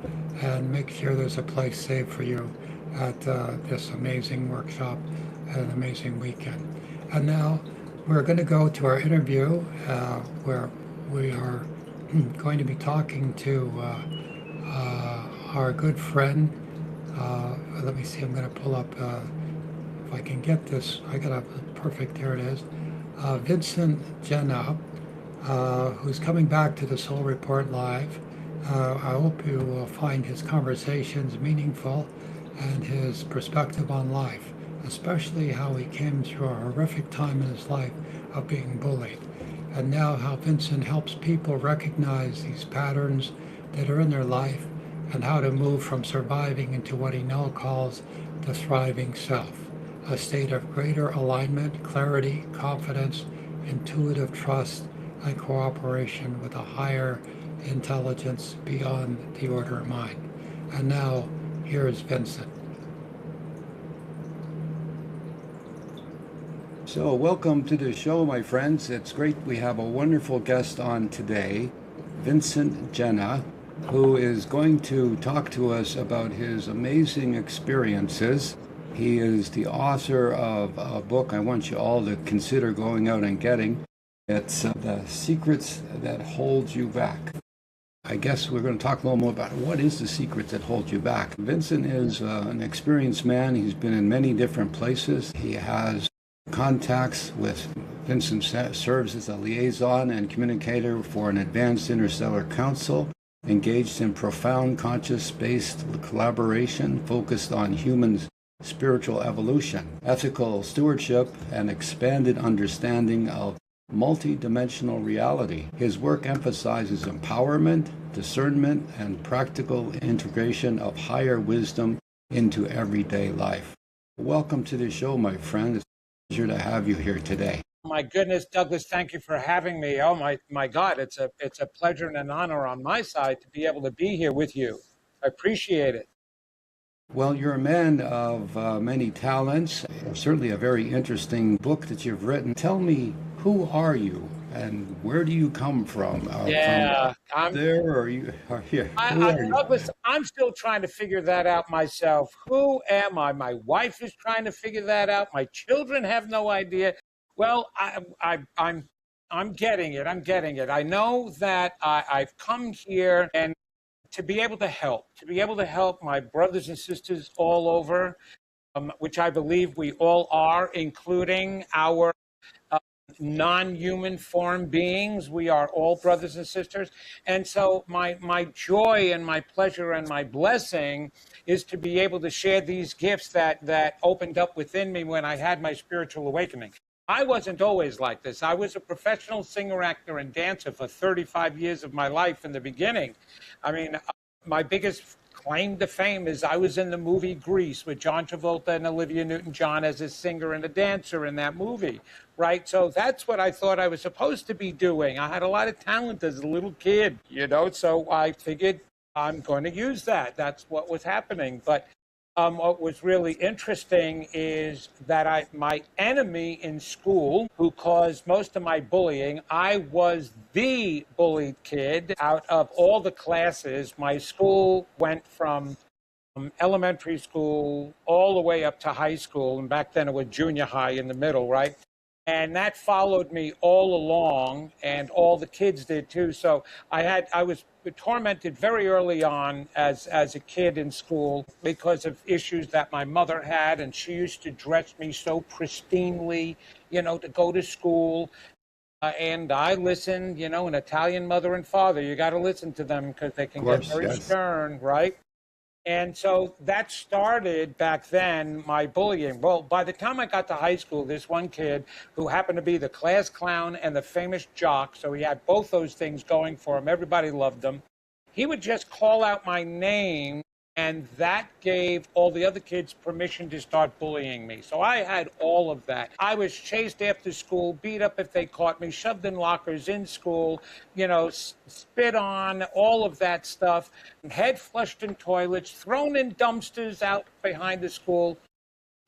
and make sure there's a place saved for you at this amazing workshop and amazing weekend. And now we're going to go to our interview where we are going to be talking to our good friend. Let me see, I'm going to pull up, if I can get this, I got a perfect, here it is. Vincent Genna, who's coming back to the Soul Report Live. I hope you will find his conversations meaningful and his perspective on life, especially how he came through a horrific time in his life of being bullied, and now how Vincent helps people recognize these patterns that are in their life and how to move from surviving into what he now calls the thriving self, a state of greater alignment, clarity, confidence, intuitive trust, and cooperation with a higher intelligence beyond the order of mind. And now, here is Vincent. So welcome to the show, my friends. It's great. We have a wonderful guest on today, Vincent Genna, who is going to talk to us about his amazing experiences. He is the author of a book I want you all to consider going out and getting. It's The Secrets That Hold You Back. I guess we're going to talk a little more about what is the secret that holds you back. Vincent is an experienced man. He's been in many different places. He has contacts with Vincent serves as a liaison and communicator for an advanced interstellar council, engaged in profound conscious-based collaboration focused on humans' spiritual evolution, ethical stewardship, and expanded understanding of multi-dimensional reality. His work emphasizes empowerment, discernment, and practical integration of higher wisdom into everyday life. Welcome to the show, my friend. It's a pleasure to have you here today. My goodness, Douglas, thank you for having me. Oh my God, it's a pleasure and an honor on my side to be able to be here with you. I appreciate it. Well, you're a man of many talents. Certainly a very interesting book that you've written. Tell me, who are you and where do you come from? I'm there or you are here? Douglas, I'm still trying to figure that out myself. Who am I? My wife is trying to figure that out. My children have no idea. Well, I'm getting it. I'm getting it. I know that I've come here and to be able to help my brothers and sisters all over, which I believe we all are, including our non-human form beings. We are all brothers and sisters. And so my joy and my pleasure and my blessing is to be able to share these gifts that opened up within me when I had my spiritual awakening. I wasn't always like this. I was a professional singer, actor, and dancer for 35 years of my life in the beginning. I mean, my biggest claim to fame is I was in the movie Grease with John Travolta and Olivia Newton-John as a singer and a dancer in that movie, right? So that's what I thought I was supposed to be doing. I had a lot of talent as a little kid, so I figured I'm going to use that. That's what was happening. But what was really interesting is that my enemy in school, who caused most of my bullying, I was the bullied kid out of all the classes. My school went from elementary school all the way up to high school, and back then it was junior high in the middle, right? And that followed me all along, and all the kids did too. So I was tormented very early on as a kid in school because of issues that my mother had, and she used to dress me so pristinely, to go to school. And I listened, an Italian mother and father. You got to listen to them because they can get very stern, right? And so that started back then, my bullying. Well, by the time I got to high school, this one kid who happened to be the class clown and the famous jock, so he had both those things going for him. Everybody loved him. He would just call out my name, and that gave all the other kids permission to start bullying me. So I had all of that. I was chased after school, beat up if they caught me, shoved in lockers in school, spit on, all of that stuff, head flushed in toilets, thrown in dumpsters out behind the school.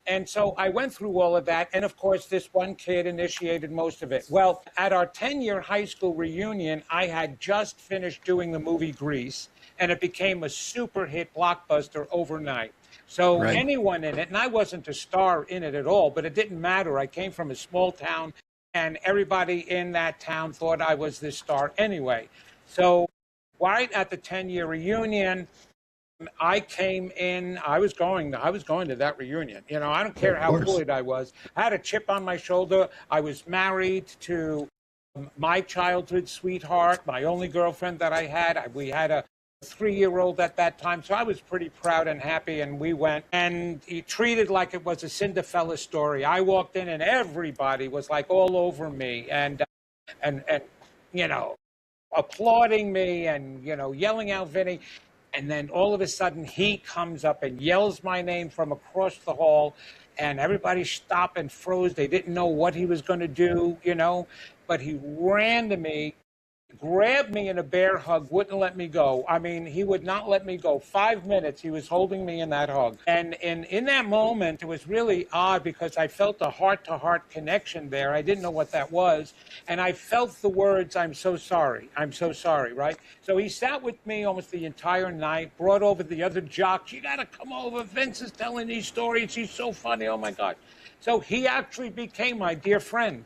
And so I went through all of that. And of course, this one kid initiated most of it. Well, at our 10-year high school reunion, I had just finished doing the movie Grease, and it became a super hit blockbuster overnight. So anyone in it, and I wasn't a star in it at all, but it didn't matter. I came from a small town, and everybody in that town thought I was this star anyway. So right at the 10-year reunion, I came in, I was going to that reunion. I don't care how bullied I was. I had a chip on my shoulder. I was married to my childhood sweetheart, my only girlfriend that I had. We had a 3-year-old at that time, so I was pretty proud and happy, and we went, and he treated like it was a Cinderella story. I walked in, and everybody was like all over me, and applauding me, and yelling out Vinny. And then all of a sudden, he comes up and yells my name from across the hall, and everybody stopped and froze. They didn't know what he was going to do, but he ran to me, grabbed me in a bear hug, wouldn't let me go. I mean, he would not let me go. 5 minutes, he was holding me in that hug. And in that moment, it was really odd because I felt a heart-to-heart connection there. I didn't know what that was. And I felt the words, I'm so sorry, right? So he sat with me almost the entire night, brought over the other jocks. You got to come over. Vince is telling these stories. He's so funny. Oh, my God. So he actually became my dear friend.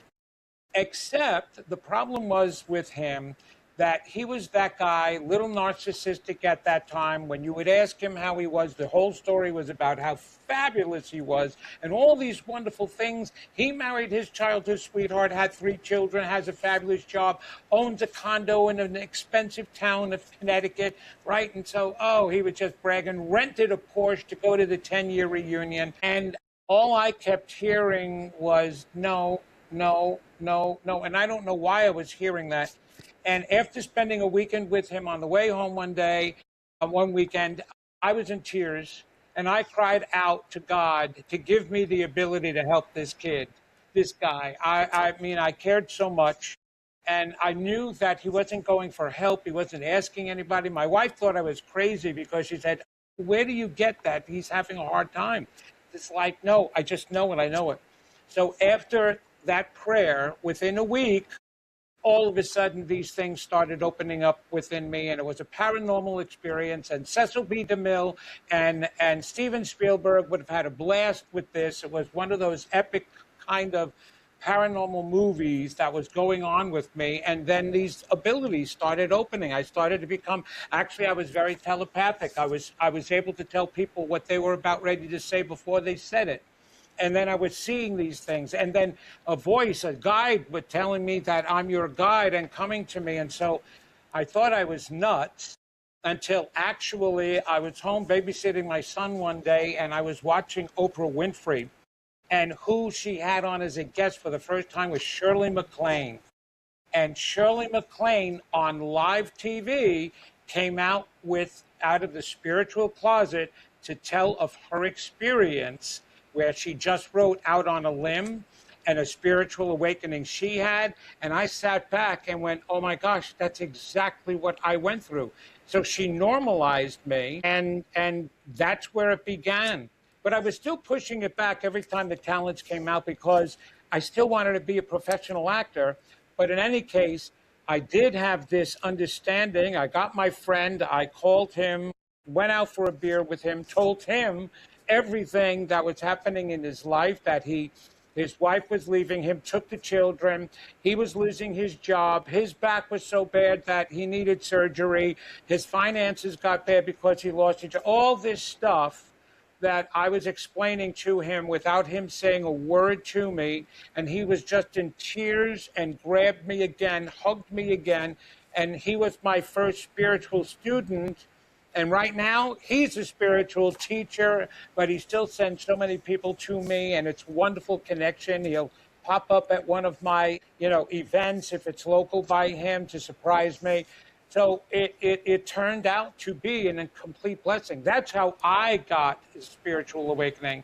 Except the problem was with him that he was that guy, little narcissistic at that time. When you would ask him how he was, the whole story was about how fabulous he was and all these wonderful things. He married his childhood sweetheart, had 3 children, has a fabulous job, owns a condo in an expensive town of Connecticut, right? And so, he was just bragging, rented a Porsche to go to the 10-year reunion. And all I kept hearing was no. And I don't know why I was hearing that. And after spending a weekend with him on the way home one weekend, I was in tears, and I cried out to God to give me the ability to help this kid, this guy. I mean, I cared so much, and I knew that he wasn't going for help. He wasn't asking anybody. My wife thought I was crazy because she said, where do you get that? He's having a hard time. It's like, no, I just know it. I know it. So after that prayer, within a week, all of a sudden these things started opening up within me, and it was a paranormal experience. And Cecil B. DeMille and Steven Spielberg would have had a blast with this. It was one of those epic kind of paranormal movies that was going on with me, and then these abilities started opening. I started to become, actually, I was very telepathic. I was able to tell people what they were about ready to say before they said it. And then I was seeing these things. And then a voice, a guide, was telling me that I'm your guide and coming to me. And so I thought I was nuts until actually I was home babysitting my son one day, and I was watching Oprah Winfrey. And who she had on as a guest for the first time was Shirley MacLaine. And Shirley MacLaine on live TV came out with out of the spiritual closet to tell of her experience, where she just wrote Out on a Limb and a spiritual awakening she had. And I sat back and went, oh my gosh, that's exactly what I went through. So she normalized me, and that's where it began. But I was still pushing it back every time the talents came out, because I still wanted to be a professional actor. But in any case, I did have this understanding. I got my friend, I called him, went out for a beer with him, told him everything that was happening in his life, that his wife was leaving him, took the children, he was losing his job, his back was so bad that he needed surgery, his finances got bad because he lost his job, all this stuff that I was explaining to him without him saying a word to me. And he was just in tears and grabbed me again, hugged me again. And he was my first spiritual student. And right now, he's a spiritual teacher, but he still sends so many people to me, and it's a wonderful connection. He'll pop up at one of my, events if it's local by him to surprise me. So it turned out to be a complete blessing. That's how I got a spiritual awakening.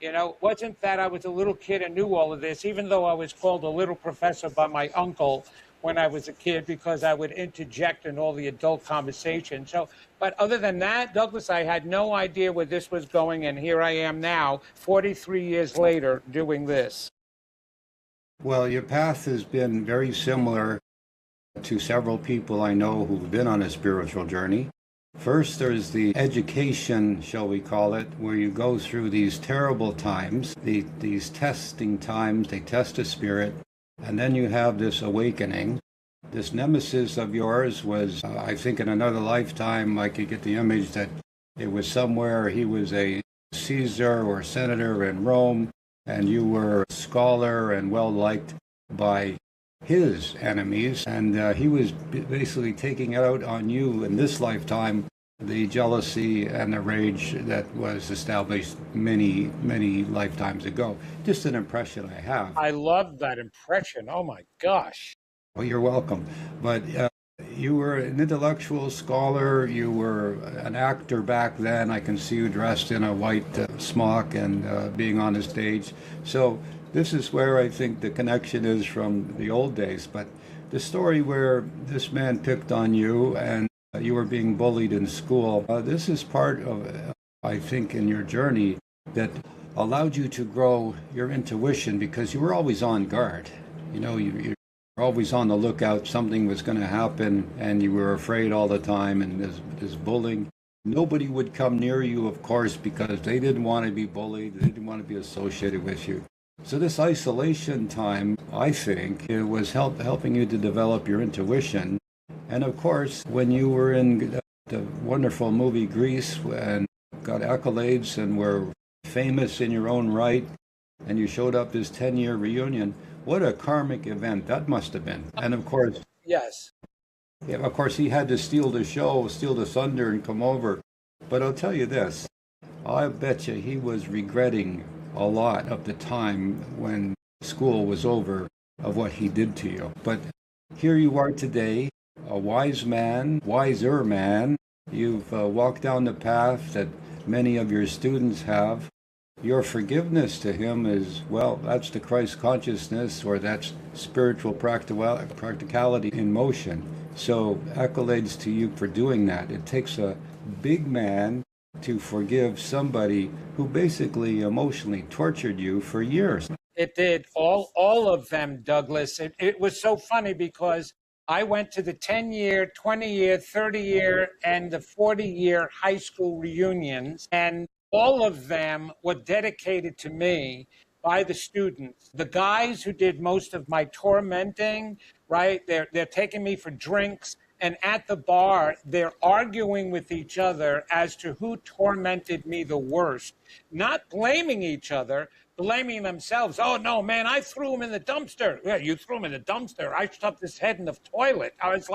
It wasn't that I was a little kid and knew all of this, even though I was called a little professor by my uncle when I was a kid, because I would interject in all the adult conversation. So, but other than that, Douglas, I had no idea where this was going, and here I am now, 43 years later, doing this. Well, your path has been very similar to several people I know who've been on a spiritual journey. First, there's the education, shall we call it, where you go through these terrible times, these testing times, they test a spirit, and then you have this awakening. This nemesis of yours was, I think in another lifetime, I could get the image that it was somewhere he was a Caesar or senator in Rome, and you were a scholar and well-liked by his enemies, and he was basically taking it out on you in this lifetime, the jealousy and the rage that was established many, many lifetimes ago. Just an impression I have. I love that impression. Oh my gosh. Well, you're welcome. But you were an intellectual scholar, you were an actor back then. I can see you dressed in a white smock and being on the stage. So this is where I think the connection is from the old days. But the story where this man picked on you and you were being bullied in school, this is part of, I think, in your journey that allowed you to grow your intuition, because you were always on guard. You're always on the lookout. Something was going to happen and you were afraid all the time. And this bullying, nobody would come near you, of course, because they didn't want to be bullied. They didn't want to be associated with you. So this isolation time, I think, it was helping you to develop your intuition. And of course, when you were in the wonderful movie Grease and got accolades and were famous in your own right, and you showed up this 10-year reunion, what a karmic event that must have been. And of course, yes. Yeah, of course, he had to steal the show, steal the thunder, and come over. But I'll tell you this, I bet you he was regretting a lot of the time when school was over of what he did to you. But here you are today, a wise man, wiser man. You've walked down the path that many of your students have. Your forgiveness to him is, well, that's the Christ consciousness, or that's spiritual practicality in motion. So accolades to you for doing that. It takes a big man to forgive somebody who basically emotionally tortured you for years. It did. All of them, Douglas. It was so funny because I went to the 10-year, 20-year, 30-year, and the 40-year high school reunions, and all of them were dedicated to me by the students. The guys who did most of my tormenting, right? They're taking me for drinks, and at the bar, they're arguing with each other as to who tormented me the worst, not blaming each other, blaming themselves. Oh, no, man, I threw him in the dumpster. Yeah, you threw him in the dumpster. I stuffed his head in the toilet. I was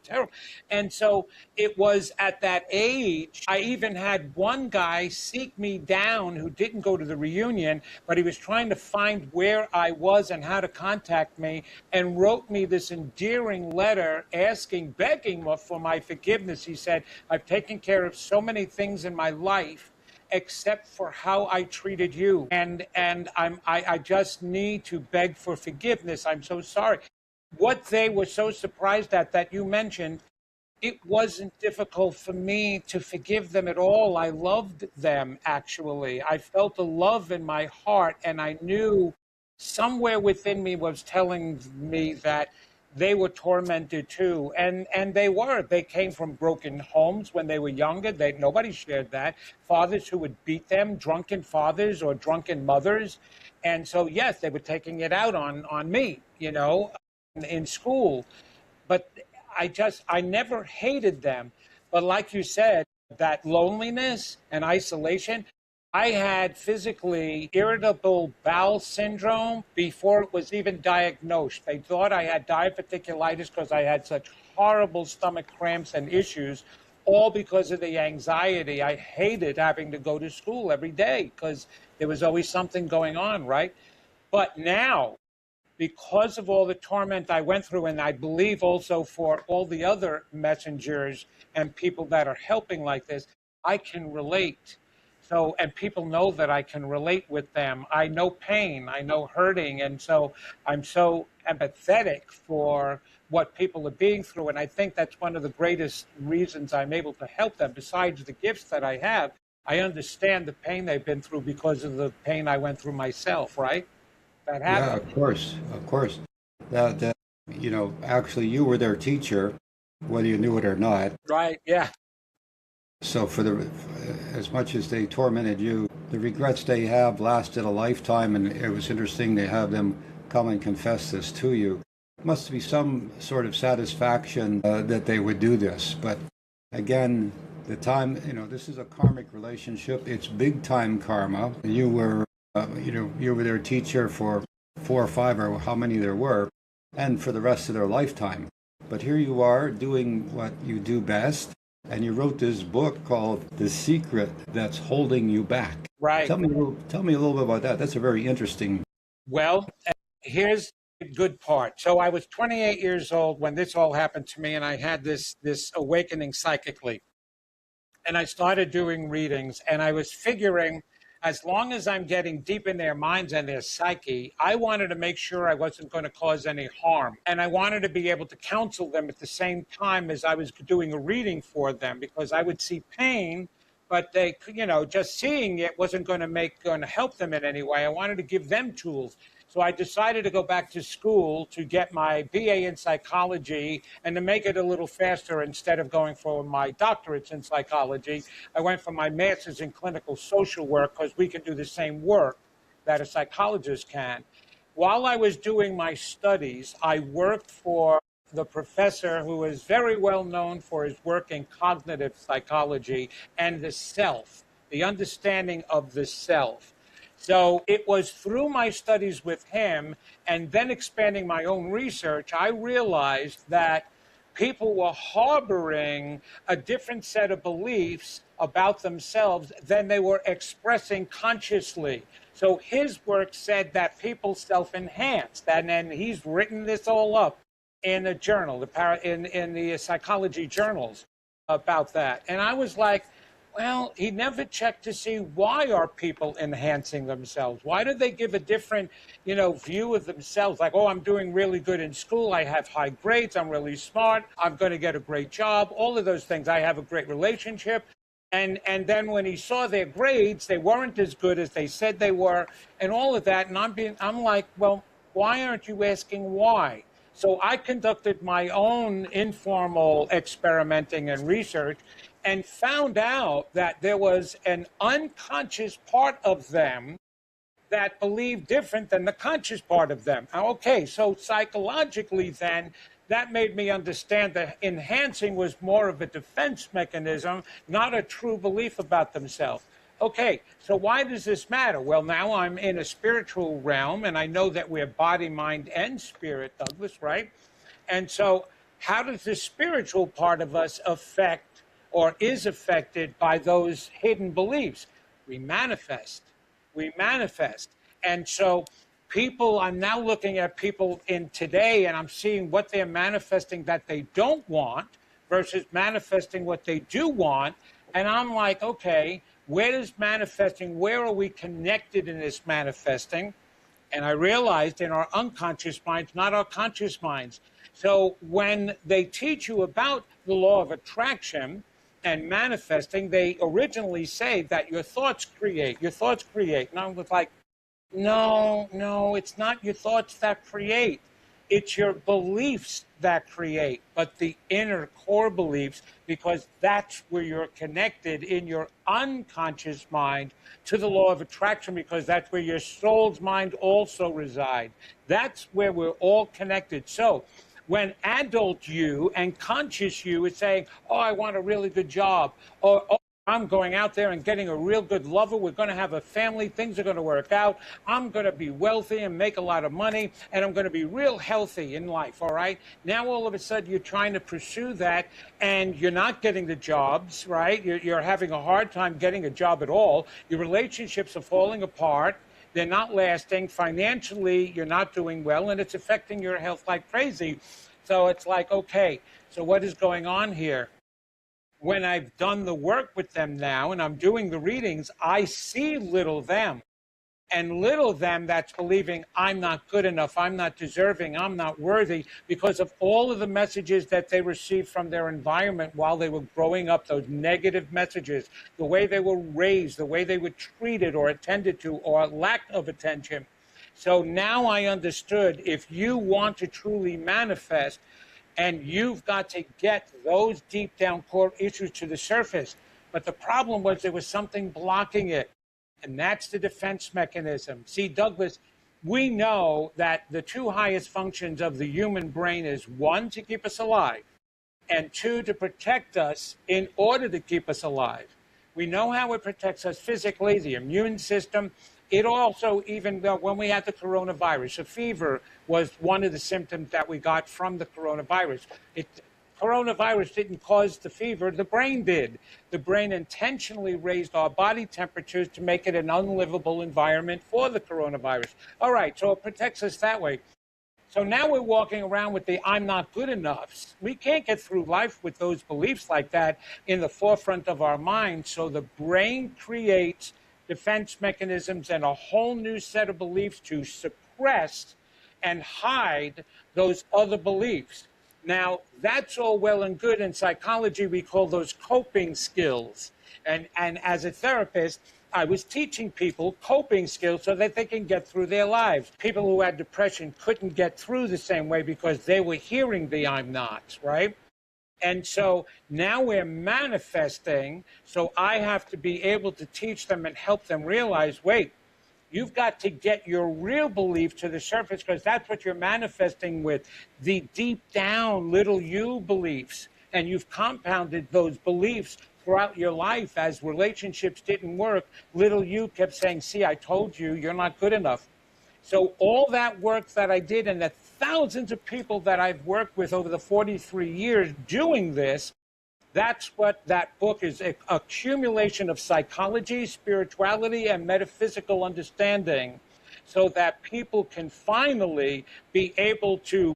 terrible. And so it was at that age, I even had one guy seek me down who didn't go to the reunion, but he was trying to find where I was and how to contact me, and wrote me this endearing letter begging for my forgiveness. He said, I've taken care of so many things in my life except for how I treated you. And I just need to beg for forgiveness. I'm so sorry. What they were so surprised at that you mentioned, it wasn't difficult for me to forgive them at all. I loved them, actually. I felt a love in my heart, and I knew somewhere within me was telling me that they were tormented too, and they were. They came from broken homes when they were younger. Nobody shared that. Fathers who would beat them, drunken fathers or drunken mothers, and so yes, they were taking it out on me, in school. But I never hated them. But like you said, that loneliness and isolation, I had physically irritable bowel syndrome before it was even diagnosed. They thought I had diverticulitis because I had such horrible stomach cramps and issues, all because of the anxiety. I hated having to go to school every day because there was always something going on, right? But now, because of all the torment I went through, and I believe also for all the other messengers and people that are helping like this, I can relate. So, and people know that I can relate with them. I know pain, I know hurting, and so I'm so empathetic for what people are being through. And I think that's one of the greatest reasons I'm able to help them. Besides the gifts that I have, I understand the pain they've been through because of the pain I went through myself, right? That Yeah, happened. of course, of course. That actually, you were their teacher, whether you knew it or not. Right, yeah. So as much as they tormented you, the regrets they have lasted a lifetime, and it was interesting to have them come and confess this to you. Must be some sort of satisfaction that they would do this. But again, the time, this is a karmic relationship. It's big time karma. You were their teacher for 4 or 5 or how many there were, and for the rest of their lifetime. But here you are doing what you do best, and you wrote this book called The Secret That's Holding You Back. Right. Tell me a little bit about that. That's a very interesting. Well, here's the good part. So I was 28 years old when this all happened to me, and I had this awakening psychically. And I started doing readings, and I was figuring, as long as I'm getting deep in their minds and their psyche, I wanted to make sure I wasn't going to cause any harm. And I wanted to be able to counsel them at the same time as I was doing a reading for them, because I would see pain, but they, just seeing it wasn't going to help them in any way. I wanted to give them tools. So I decided to go back to school to get my BA in psychology, and to make it a little faster, instead of going for my doctorates in psychology, I went for my master's in clinical social work, because we can do the same work that a psychologist can. While I was doing my studies, I worked for the professor who is very well known for his work in cognitive psychology and the self, the understanding of the self. So it was through my studies with him, and then expanding my own research, I realized that people were harboring a different set of beliefs about themselves than they were expressing consciously. So his work said that people self-enhanced, and then he's written this all up in a journal, in the psychology journals about that. And I was like, well, he never checked to see, why are people enhancing themselves? Why do they give a different, view of themselves? Like, oh, I'm doing really good in school. I have high grades. I'm really smart. I'm going to get a great job. All of those things. I have a great relationship. And then when he saw their grades, they weren't as good as they said they were, and all of that. And I'm like, well, why aren't you asking why? So I conducted my own informal experimenting and research, and found out that there was an unconscious part of them that believed different than the conscious part of them. Okay, so psychologically then, that made me understand that enhancing was more of a defense mechanism, not a true belief about themselves. Okay, so why does this matter? Well, now I'm in a spiritual realm, and I know that we're body, mind, and spirit, Douglas, right? And so, how does the spiritual part of us affect or is affected by those hidden beliefs? We manifest. We manifest. And so, I'm now looking at people in today and I'm seeing what they're manifesting that they don't want versus manifesting what they do want. And I'm like, okay, where are we connected in this manifesting? And I realized in our unconscious minds, not our conscious minds. So when they teach you about the law of attraction and manifesting, they originally say that your thoughts create, your thoughts create. And I was like, no, it's not your thoughts that create. It's your beliefs that create, but the inner core beliefs, because that's where you're connected in your unconscious mind to the law of attraction, because that's where your soul's mind also resides. That's where we're all connected. So when adult you and conscious you is saying, oh, I want a really good job, or oh, I'm going out there and getting a real good lover. We're going to have a family. Things are going to work out. I'm going to be wealthy and make a lot of money, and I'm going to be real healthy in life, all right? Now, all of a sudden, you're trying to pursue that, and you're not getting the jobs, right? You're having a hard time getting a job at all. Your relationships are falling apart. They're not lasting. Financially, you're not doing well, and it's affecting your health like crazy. So it's like, okay, so what is going on here? When I've done the work with them now and I'm doing the readings, I see little them. And little them that's believing I'm not good enough, I'm not deserving, I'm not worthy, because of all of the messages that they received from their environment while they were growing up, those negative messages, the way they were raised, the way they were treated or attended to, or lack of attention. So now I understood, if you want to truly manifest, and you've got to get those deep down core issues to the surface. But the problem was there was something blocking it. And that's the defense mechanism. See, Douglas, we know that the two highest functions of the human brain is one, to keep us alive, and two, to protect us in order to keep us alive. We know how it protects us physically, the immune system. It also, even when we had the coronavirus, a fever was one of the symptoms that we got from the coronavirus. Coronavirus didn't cause the fever, the brain did. The brain intentionally raised our body temperatures to make it an unlivable environment for the coronavirus. All right, so it protects us that way. So now we're walking around with the I'm not good enough. We can't get through life with those beliefs like that in the forefront of our mind. So the brain creates defense mechanisms and a whole new set of beliefs to suppress and hide those other beliefs. Now, that's all well and good. In psychology, we call those coping skills. And as a therapist, I was teaching people coping skills so that they can get through their lives. People who had depression couldn't get through the same way because they were hearing the I'm not, right? And so now we're manifesting, so I have to be able to teach them and help them realize, wait, you've got to get your real belief to the surface, because that's what you're manifesting with, the deep down little you beliefs. And you've compounded those beliefs throughout your life. As relationships didn't work, little you kept saying, see, I told you, you're not good enough. So all that work that I did and the thousands of people that I've worked with over the 43 years doing this, that's what that book is, an accumulation of psychology, spirituality, and metaphysical understanding, so that people can finally be able to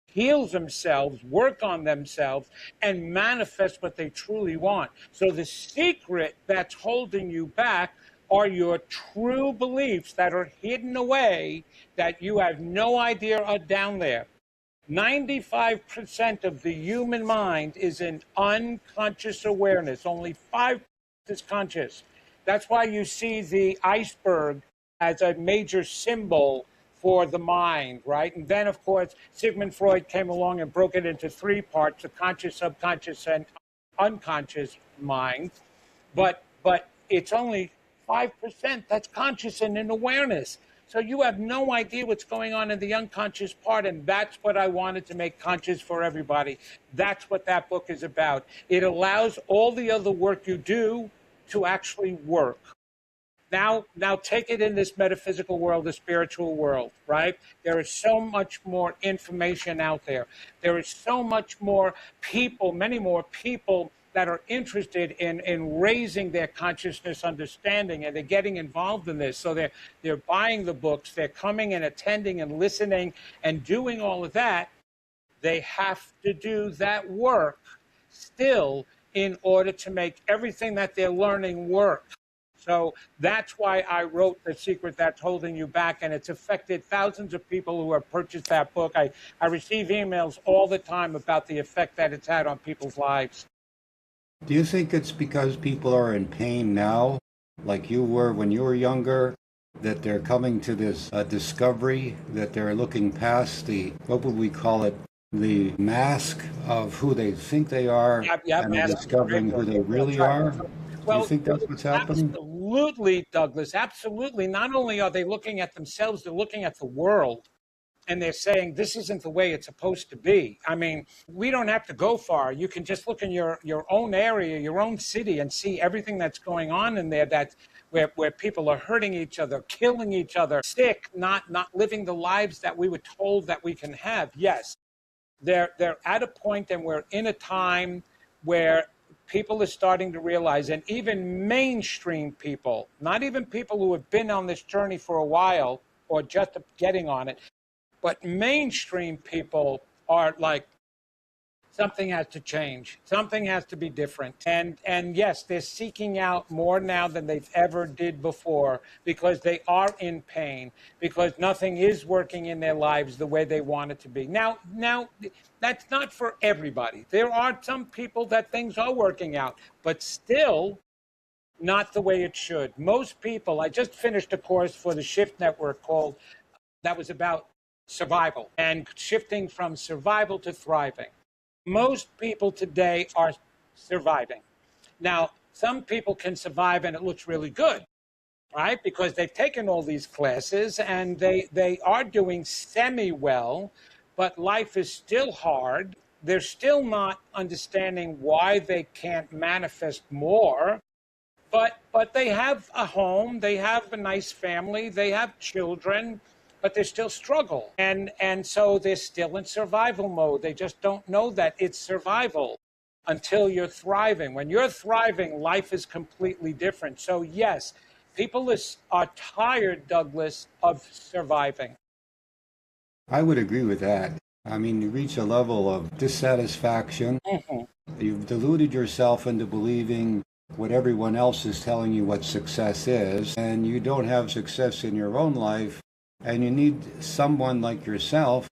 heal themselves, work on themselves, and manifest what they truly want. So the secret that's holding you back are your true beliefs that are hidden away, that you have no idea are down there. 95% of the human mind is in unconscious awareness. Only 5% is conscious. That's why you see the iceberg as a major symbol for the mind, right? And then, of course, Sigmund Freud came along and broke it into 3 parts, the conscious, subconscious, and unconscious mind. But it's only 5% that's conscious and in awareness. So you have no idea what's going on in the unconscious part, and that's what I wanted to make conscious for everybody. That's what that book is about. It allows all the other work you do to actually work. Now take it in this metaphysical world, the spiritual world, right? There is so much more information out there. There is so much more people, many more people that are interested in raising their consciousness understanding, and they're getting involved in this. So they're buying the books, they're coming and attending and listening and doing all of that. They have to do that work still in order to make everything that they're learning work. So that's why I wrote The Secret That's Holding You Back, and it's affected thousands of people who have purchased that book. I receive emails all the time about the effect that it's had on people's lives. Do you think it's because people are in pain now, like you were when you were younger, that they're coming to this discovery, that they're looking past the, what would we call it, the mask of who they think they are, and they're discovering who they really are? Well, do you think that's what's happening? Absolutely, Douglas. Absolutely. Not only are they looking at themselves, they're looking at the world. And they're saying, this isn't the way it's supposed to be. I mean, we don't have to go far. You can just look in your own area, your own city, and see everything that's going on in there, that where people are hurting each other, killing each other, sick, not living the lives that we were told that we can have. Yes, they're at a point, and we're in a time where people are starting to realize, and even mainstream people, not even people who have been on this journey for a while or just getting on it, but mainstream people are like, something has to change. Something has to be different. And yes, they're seeking out more now than they've ever did before, because they are in pain, because nothing is working in their lives the way they want it to be. Now, that's not for everybody. There are some people that things are working out, but still not the way it should. Most people, I just finished a course for the Shift Network that was about survival and shifting from survival to thriving. Most people today are surviving. Now, some people can survive and it looks really good, right? Because they've taken all these classes and they are doing semi-well, but life is still hard. They're still not understanding why they can't manifest more. But they have a home, they have a nice family, they have children, but they still struggle. And so they're still in survival mode. They just don't know that it's survival until you're thriving. When you're thriving, life is completely different. So yes, people are tired, Douglas, of surviving. I would agree with that. I mean, you reach a level of dissatisfaction. You've deluded yourself into believing what everyone else is telling you what success is, and you don't have success in your own life, and you need someone like yourself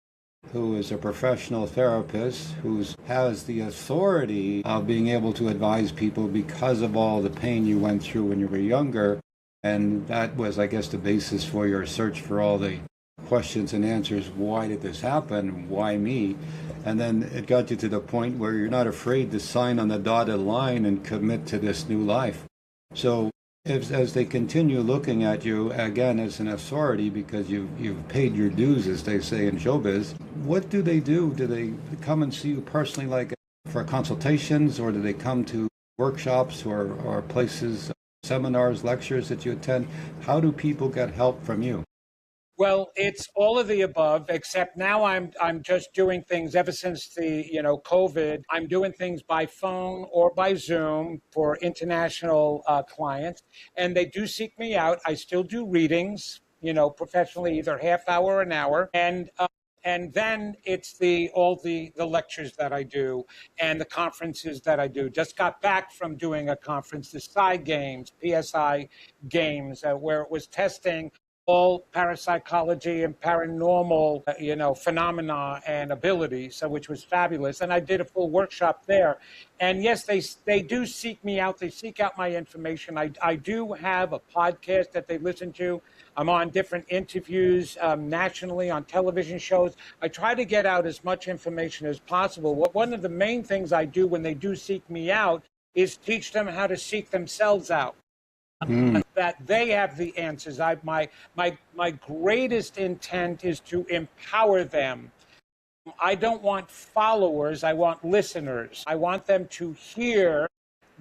who is a professional therapist, who has the authority of being able to advise people because of all the pain you went through when you were younger. And that was, I guess, the basis for your search for all the questions and answers. Why did this happen? Why me? And then it got you to the point where you're not afraid to sign on the dotted line and commit to this new life. So as they continue looking at you again as an authority, because you've paid your dues, as they say in showbiz, what do they do? Do they come and see you personally, like for consultations, or do they come to workshops or places, seminars, lectures that you attend? How do people get help from you? Well, it's all of the above, except now I'm just doing things ever since the COVID. I'm doing things by phone or by Zoom for international clients, and they do seek me out. I still do readings, professionally, either half hour or an hour, and then it's all the lectures that I do and the conferences that I do. Just got back from doing a conference, the Psi Games, PSI Games, where it was testing all parapsychology and paranormal, phenomena and abilities, so which was fabulous. And I did a full workshop there. And yes, they do seek me out. They seek out my information. I do have a podcast that they listen to. I'm on different interviews nationally on television shows. I try to get out as much information as possible. One of the main things I do when they do seek me out is teach them how to seek themselves out. That they have the answers. My greatest intent is to empower them. I don't want followers. I want listeners. I want them to hear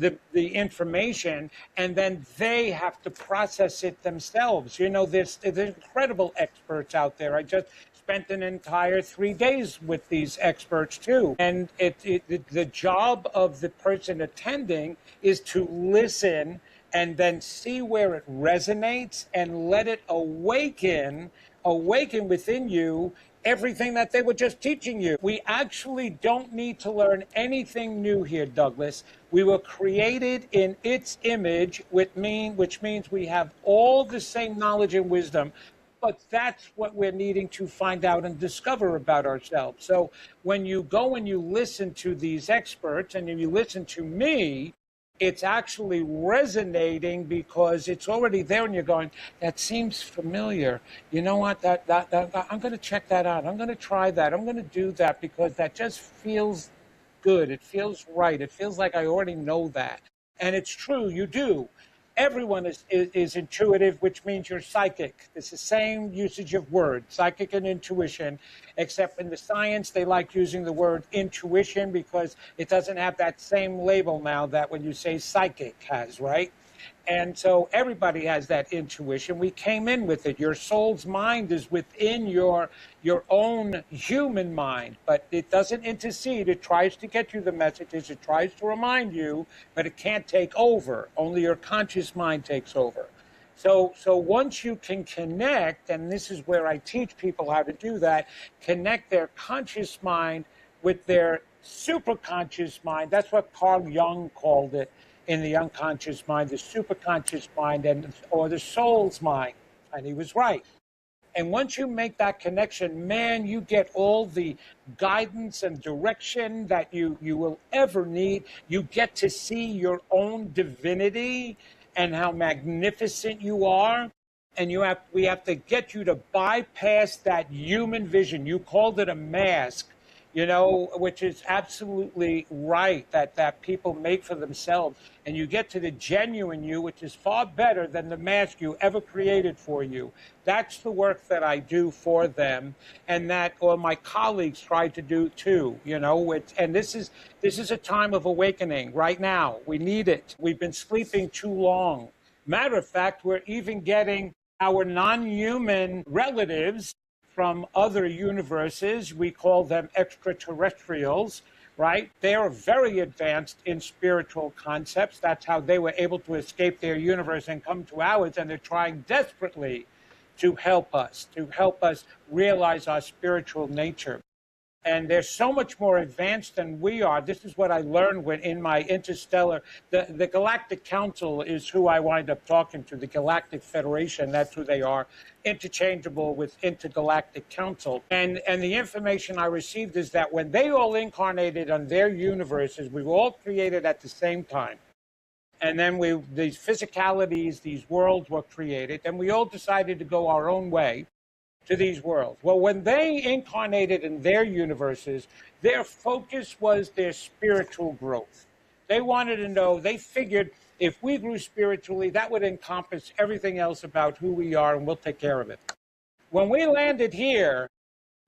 the information, and then they have to process it themselves. You know, there's incredible experts out there. I just spent an entire 3 days with these experts too. And the job of the person attending is to listen and then see where it resonates and let it awaken within you everything that they were just teaching you. We actually don't need to learn anything new here, Douglas. We were created in its image, which means we have all the same knowledge and wisdom. But that's what we're needing to find out and discover about ourselves. So when you go and you listen to these experts and you listen to me, it's actually resonating because it's already there and you're going, that seems familiar. You know what, that I'm going to check that out. I'm going to try that. I'm going to do that because that just feels good. It feels right. It feels like I already know that. And it's true, you do. Everyone is intuitive, which means you're psychic. It's the same usage of words, psychic and intuition, except in the science, they like using the word intuition because it doesn't have that same label now that when you say psychic has, right? And so everybody has that intuition. We came in with it. Your soul's mind is within your own human mind, but it doesn't intercede. It tries to get you the messages. It tries to remind you, but it can't take over. Only your conscious mind takes over. So once you can connect, and this is where I teach people how to do that, connect their conscious mind with their superconscious mind. That's what Carl Jung called it. In the unconscious mind, the superconscious mind, or the soul's mind. And he was right. And once you make that connection, man, you get all the guidance and direction that you will ever need. You get to see your own divinity and how magnificent you are. And we have to get you to bypass that human vision. You called it a mask. You know, which is absolutely right, that people make for themselves. And you get to the genuine you, which is far better than the mask you ever created for you. That's the work that I do for them, and that all my colleagues try to do too. You know, and this is a time of awakening right now. We need it. We've been sleeping too long. Matter of fact, we're even getting our non-human relatives from other universes. We call them extraterrestrials, right? They are very advanced in spiritual concepts. That's how they were able to escape their universe and come to ours, and they're trying desperately to help us realize our spiritual nature. And they're so much more advanced than we are. This is what I learned in my interstellar, the Galactic Council is who I wind up talking to, the Galactic Federation, that's who they are, interchangeable with Intergalactic Council. And the information I received is that when they all incarnated on their universes, we were all created at the same time. And then these physicalities, these worlds were created, and we all decided to go our own way to these worlds. Well, when they incarnated in their universes, their focus was their spiritual growth. They wanted to know, they figured if we grew spiritually, that would encompass everything else about who we are, and we'll take care of it. When we landed here,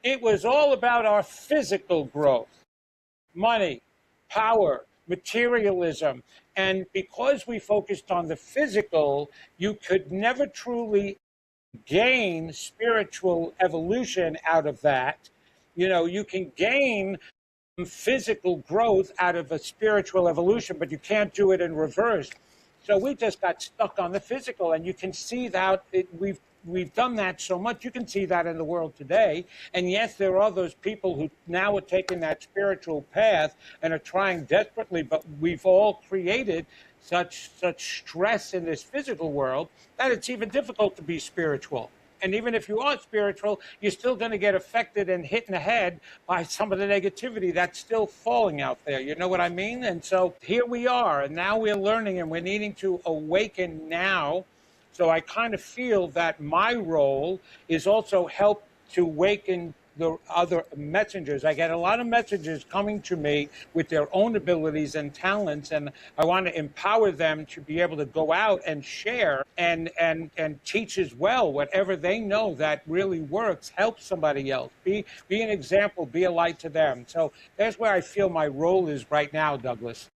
it was all about our physical growth, money, power, materialism. And because we focused on the physical, you could never truly gain spiritual evolution out of that. You know, you can gain physical growth out of a spiritual evolution, but you can't do it in reverse. So we just got stuck on the physical, and you can see that we've done that so much. You can see that in the world today. And yes, there are those people who now are taking that spiritual path and are trying desperately, but we've all created such stress in this physical world that it's even difficult to be spiritual. And even if you are spiritual, you're still going to get affected and hit in the head by some of the negativity that's still falling out there. You know what I mean? And so here we are, and now we're learning, and we're needing to awaken now. So I kind of feel that my role is also help to awaken the other messengers. I get a lot of messages coming to me with their own abilities and talents, and I want to empower them to be able to go out and share and teach as well whatever they know that really works. Help somebody else. Be an example. Be a light to them. So that's where I feel my role is right now, Douglas.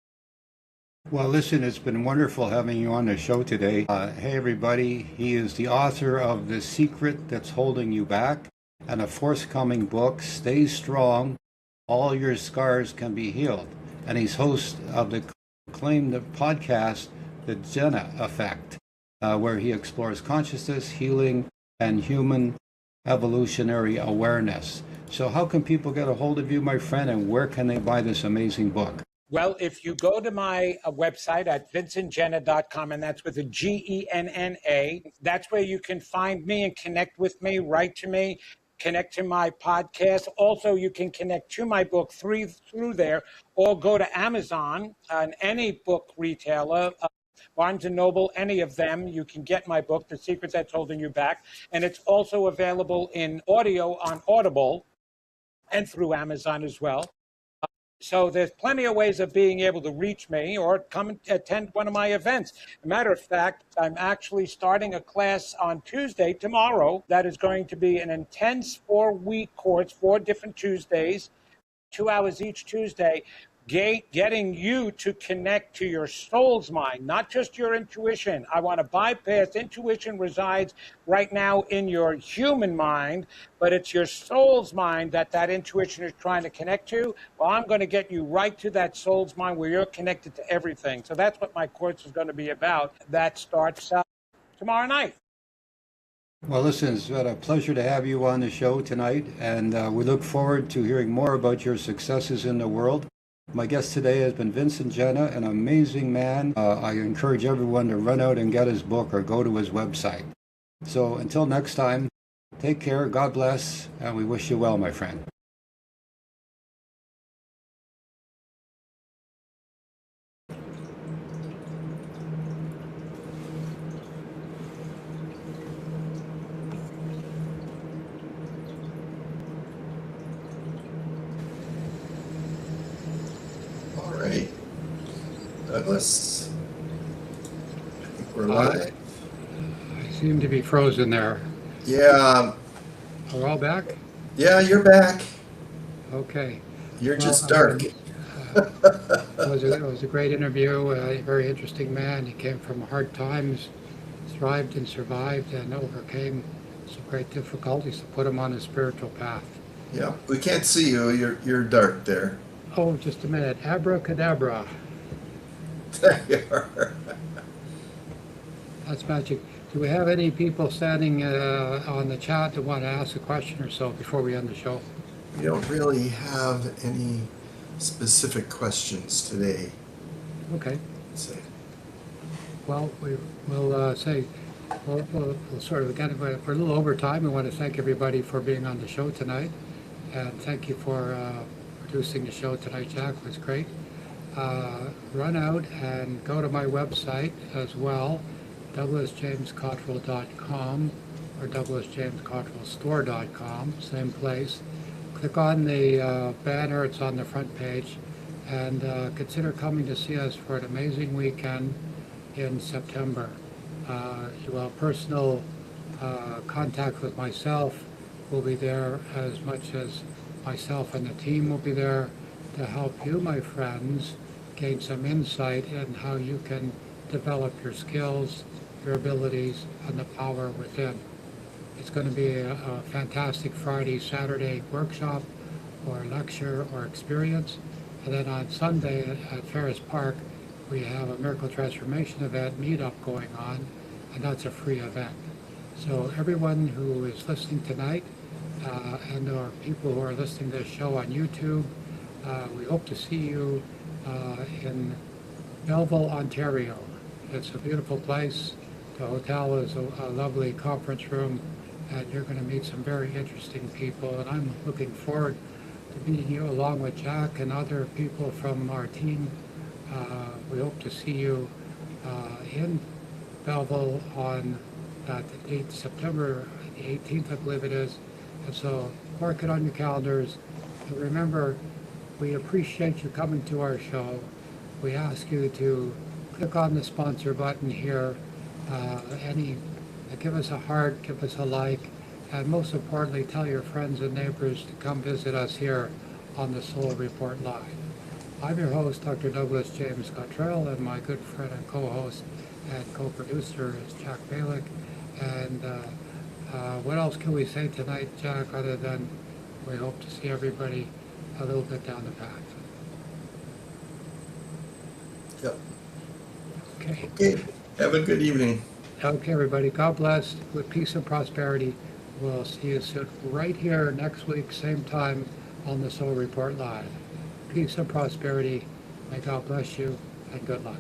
Well, listen, it's been wonderful having you on the show today. Hey, everybody. He is the author of The Secret That's Holding You Back and a forthcoming book, Stay Strong, All Your Scars Can Be Healed. And he's host of the acclaimed podcast, The Genna Effect, where he explores consciousness, healing, and human evolutionary awareness. So how can people get a hold of you, my friend, and where can they buy this amazing book? Well, if you go to my website at vincentgenna.com, and that's with a Genna, that's where you can find me and connect with me, write to me, connect to my podcast. Also, you can connect to my book through there, or go to Amazon and any book retailer, Barnes & Noble, any of them. You can get my book, The Secret That's Holding You Back. And it's also available in audio on Audible and through Amazon as well. So there's plenty of ways of being able to reach me or come and attend one of my events. As a matter of fact, I'm actually starting a class on Tuesday, tomorrow, that is going to be an intense 4-week course, 4 different Tuesdays, 2 hours each Tuesday, getting you to connect to your soul's mind, not just your intuition. I want to bypass intuition resides right now in your human mind, but it's your soul's mind that intuition is trying to connect to. Well, I'm going to get you right to that soul's mind where you're connected to everything. So that's what my course is going to be about. That starts tomorrow night. Well, listen, it's been a pleasure to have you on the show tonight, and we look forward to hearing more about your successes in the world. My guest today has been Vincent Genna, an amazing man. I encourage everyone to run out and get his book or go to his website. So until next time, take care, God bless, and we wish you well, my friend. All right. Douglas, I think we're live. I seem to be frozen there. Yeah, Are we all back? yeah, you're back. Okay. You're Well, just dark. It was a great interview. A very interesting man. He came from hard times, thrived and survived, and overcame some great difficulties to put him on a spiritual path. Yeah, we can't see you. You're dark there. Oh, just a minute. Abracadabra. There you are. That's magic. Do we have any people standing on the chat that want to ask a question or so before we end the show? We don't really have any specific questions today. Okay. Let's see. Well, we'll say, we'll sort of, again, we're a little over time. We want to thank everybody for being on the show tonight. And thank you for producing the show tonight, Jack. It was great. Run out and go to my website as well, douglasjamescottrell.com or douglasjamescottrellstore.com, same place. Click on the banner, it's on the front page, and consider coming to see us for an amazing weekend in September. You will have personal contact with myself. Will be there as much as myself and the team will be there to help you, my friends, gain some insight in how you can develop your skills, your abilities, and the power within. It's going to be a fantastic Friday, Saturday workshop or lecture or experience. And then on Sunday at Ferris Park, we have a Miracle Transformation event, meetup going on, and that's a free event. So everyone who is listening tonight, and or people who are listening to this show on YouTube, we hope to see you in Belleville, Ontario. It's a beautiful place. The hotel is a lovely conference room, and you're going to meet some very interesting people. And I'm looking forward to meeting you along with Jack and other people from our team. We hope to see you in Belleville on the date, September the 18th, I believe it is. And so mark it on your calendars. And remember, we appreciate you coming to our show. We ask you to click on the sponsor button here. Give us a heart, give us a like, and most importantly, tell your friends and neighbors to come visit us here on the Soul Report Live. I'm your host, Dr. Douglas James Cottrell, and my good friend and co-host and co-producer is Jack Bialik. And what else can we say tonight, Jack, other than we hope to see everybody a little bit down the path? Yep. Okay. Okay. Have a good evening. Okay, everybody. God bless with peace and prosperity. We'll see you soon right here next week, same time on the Soul Report Live. Peace and prosperity. May God bless you and good luck.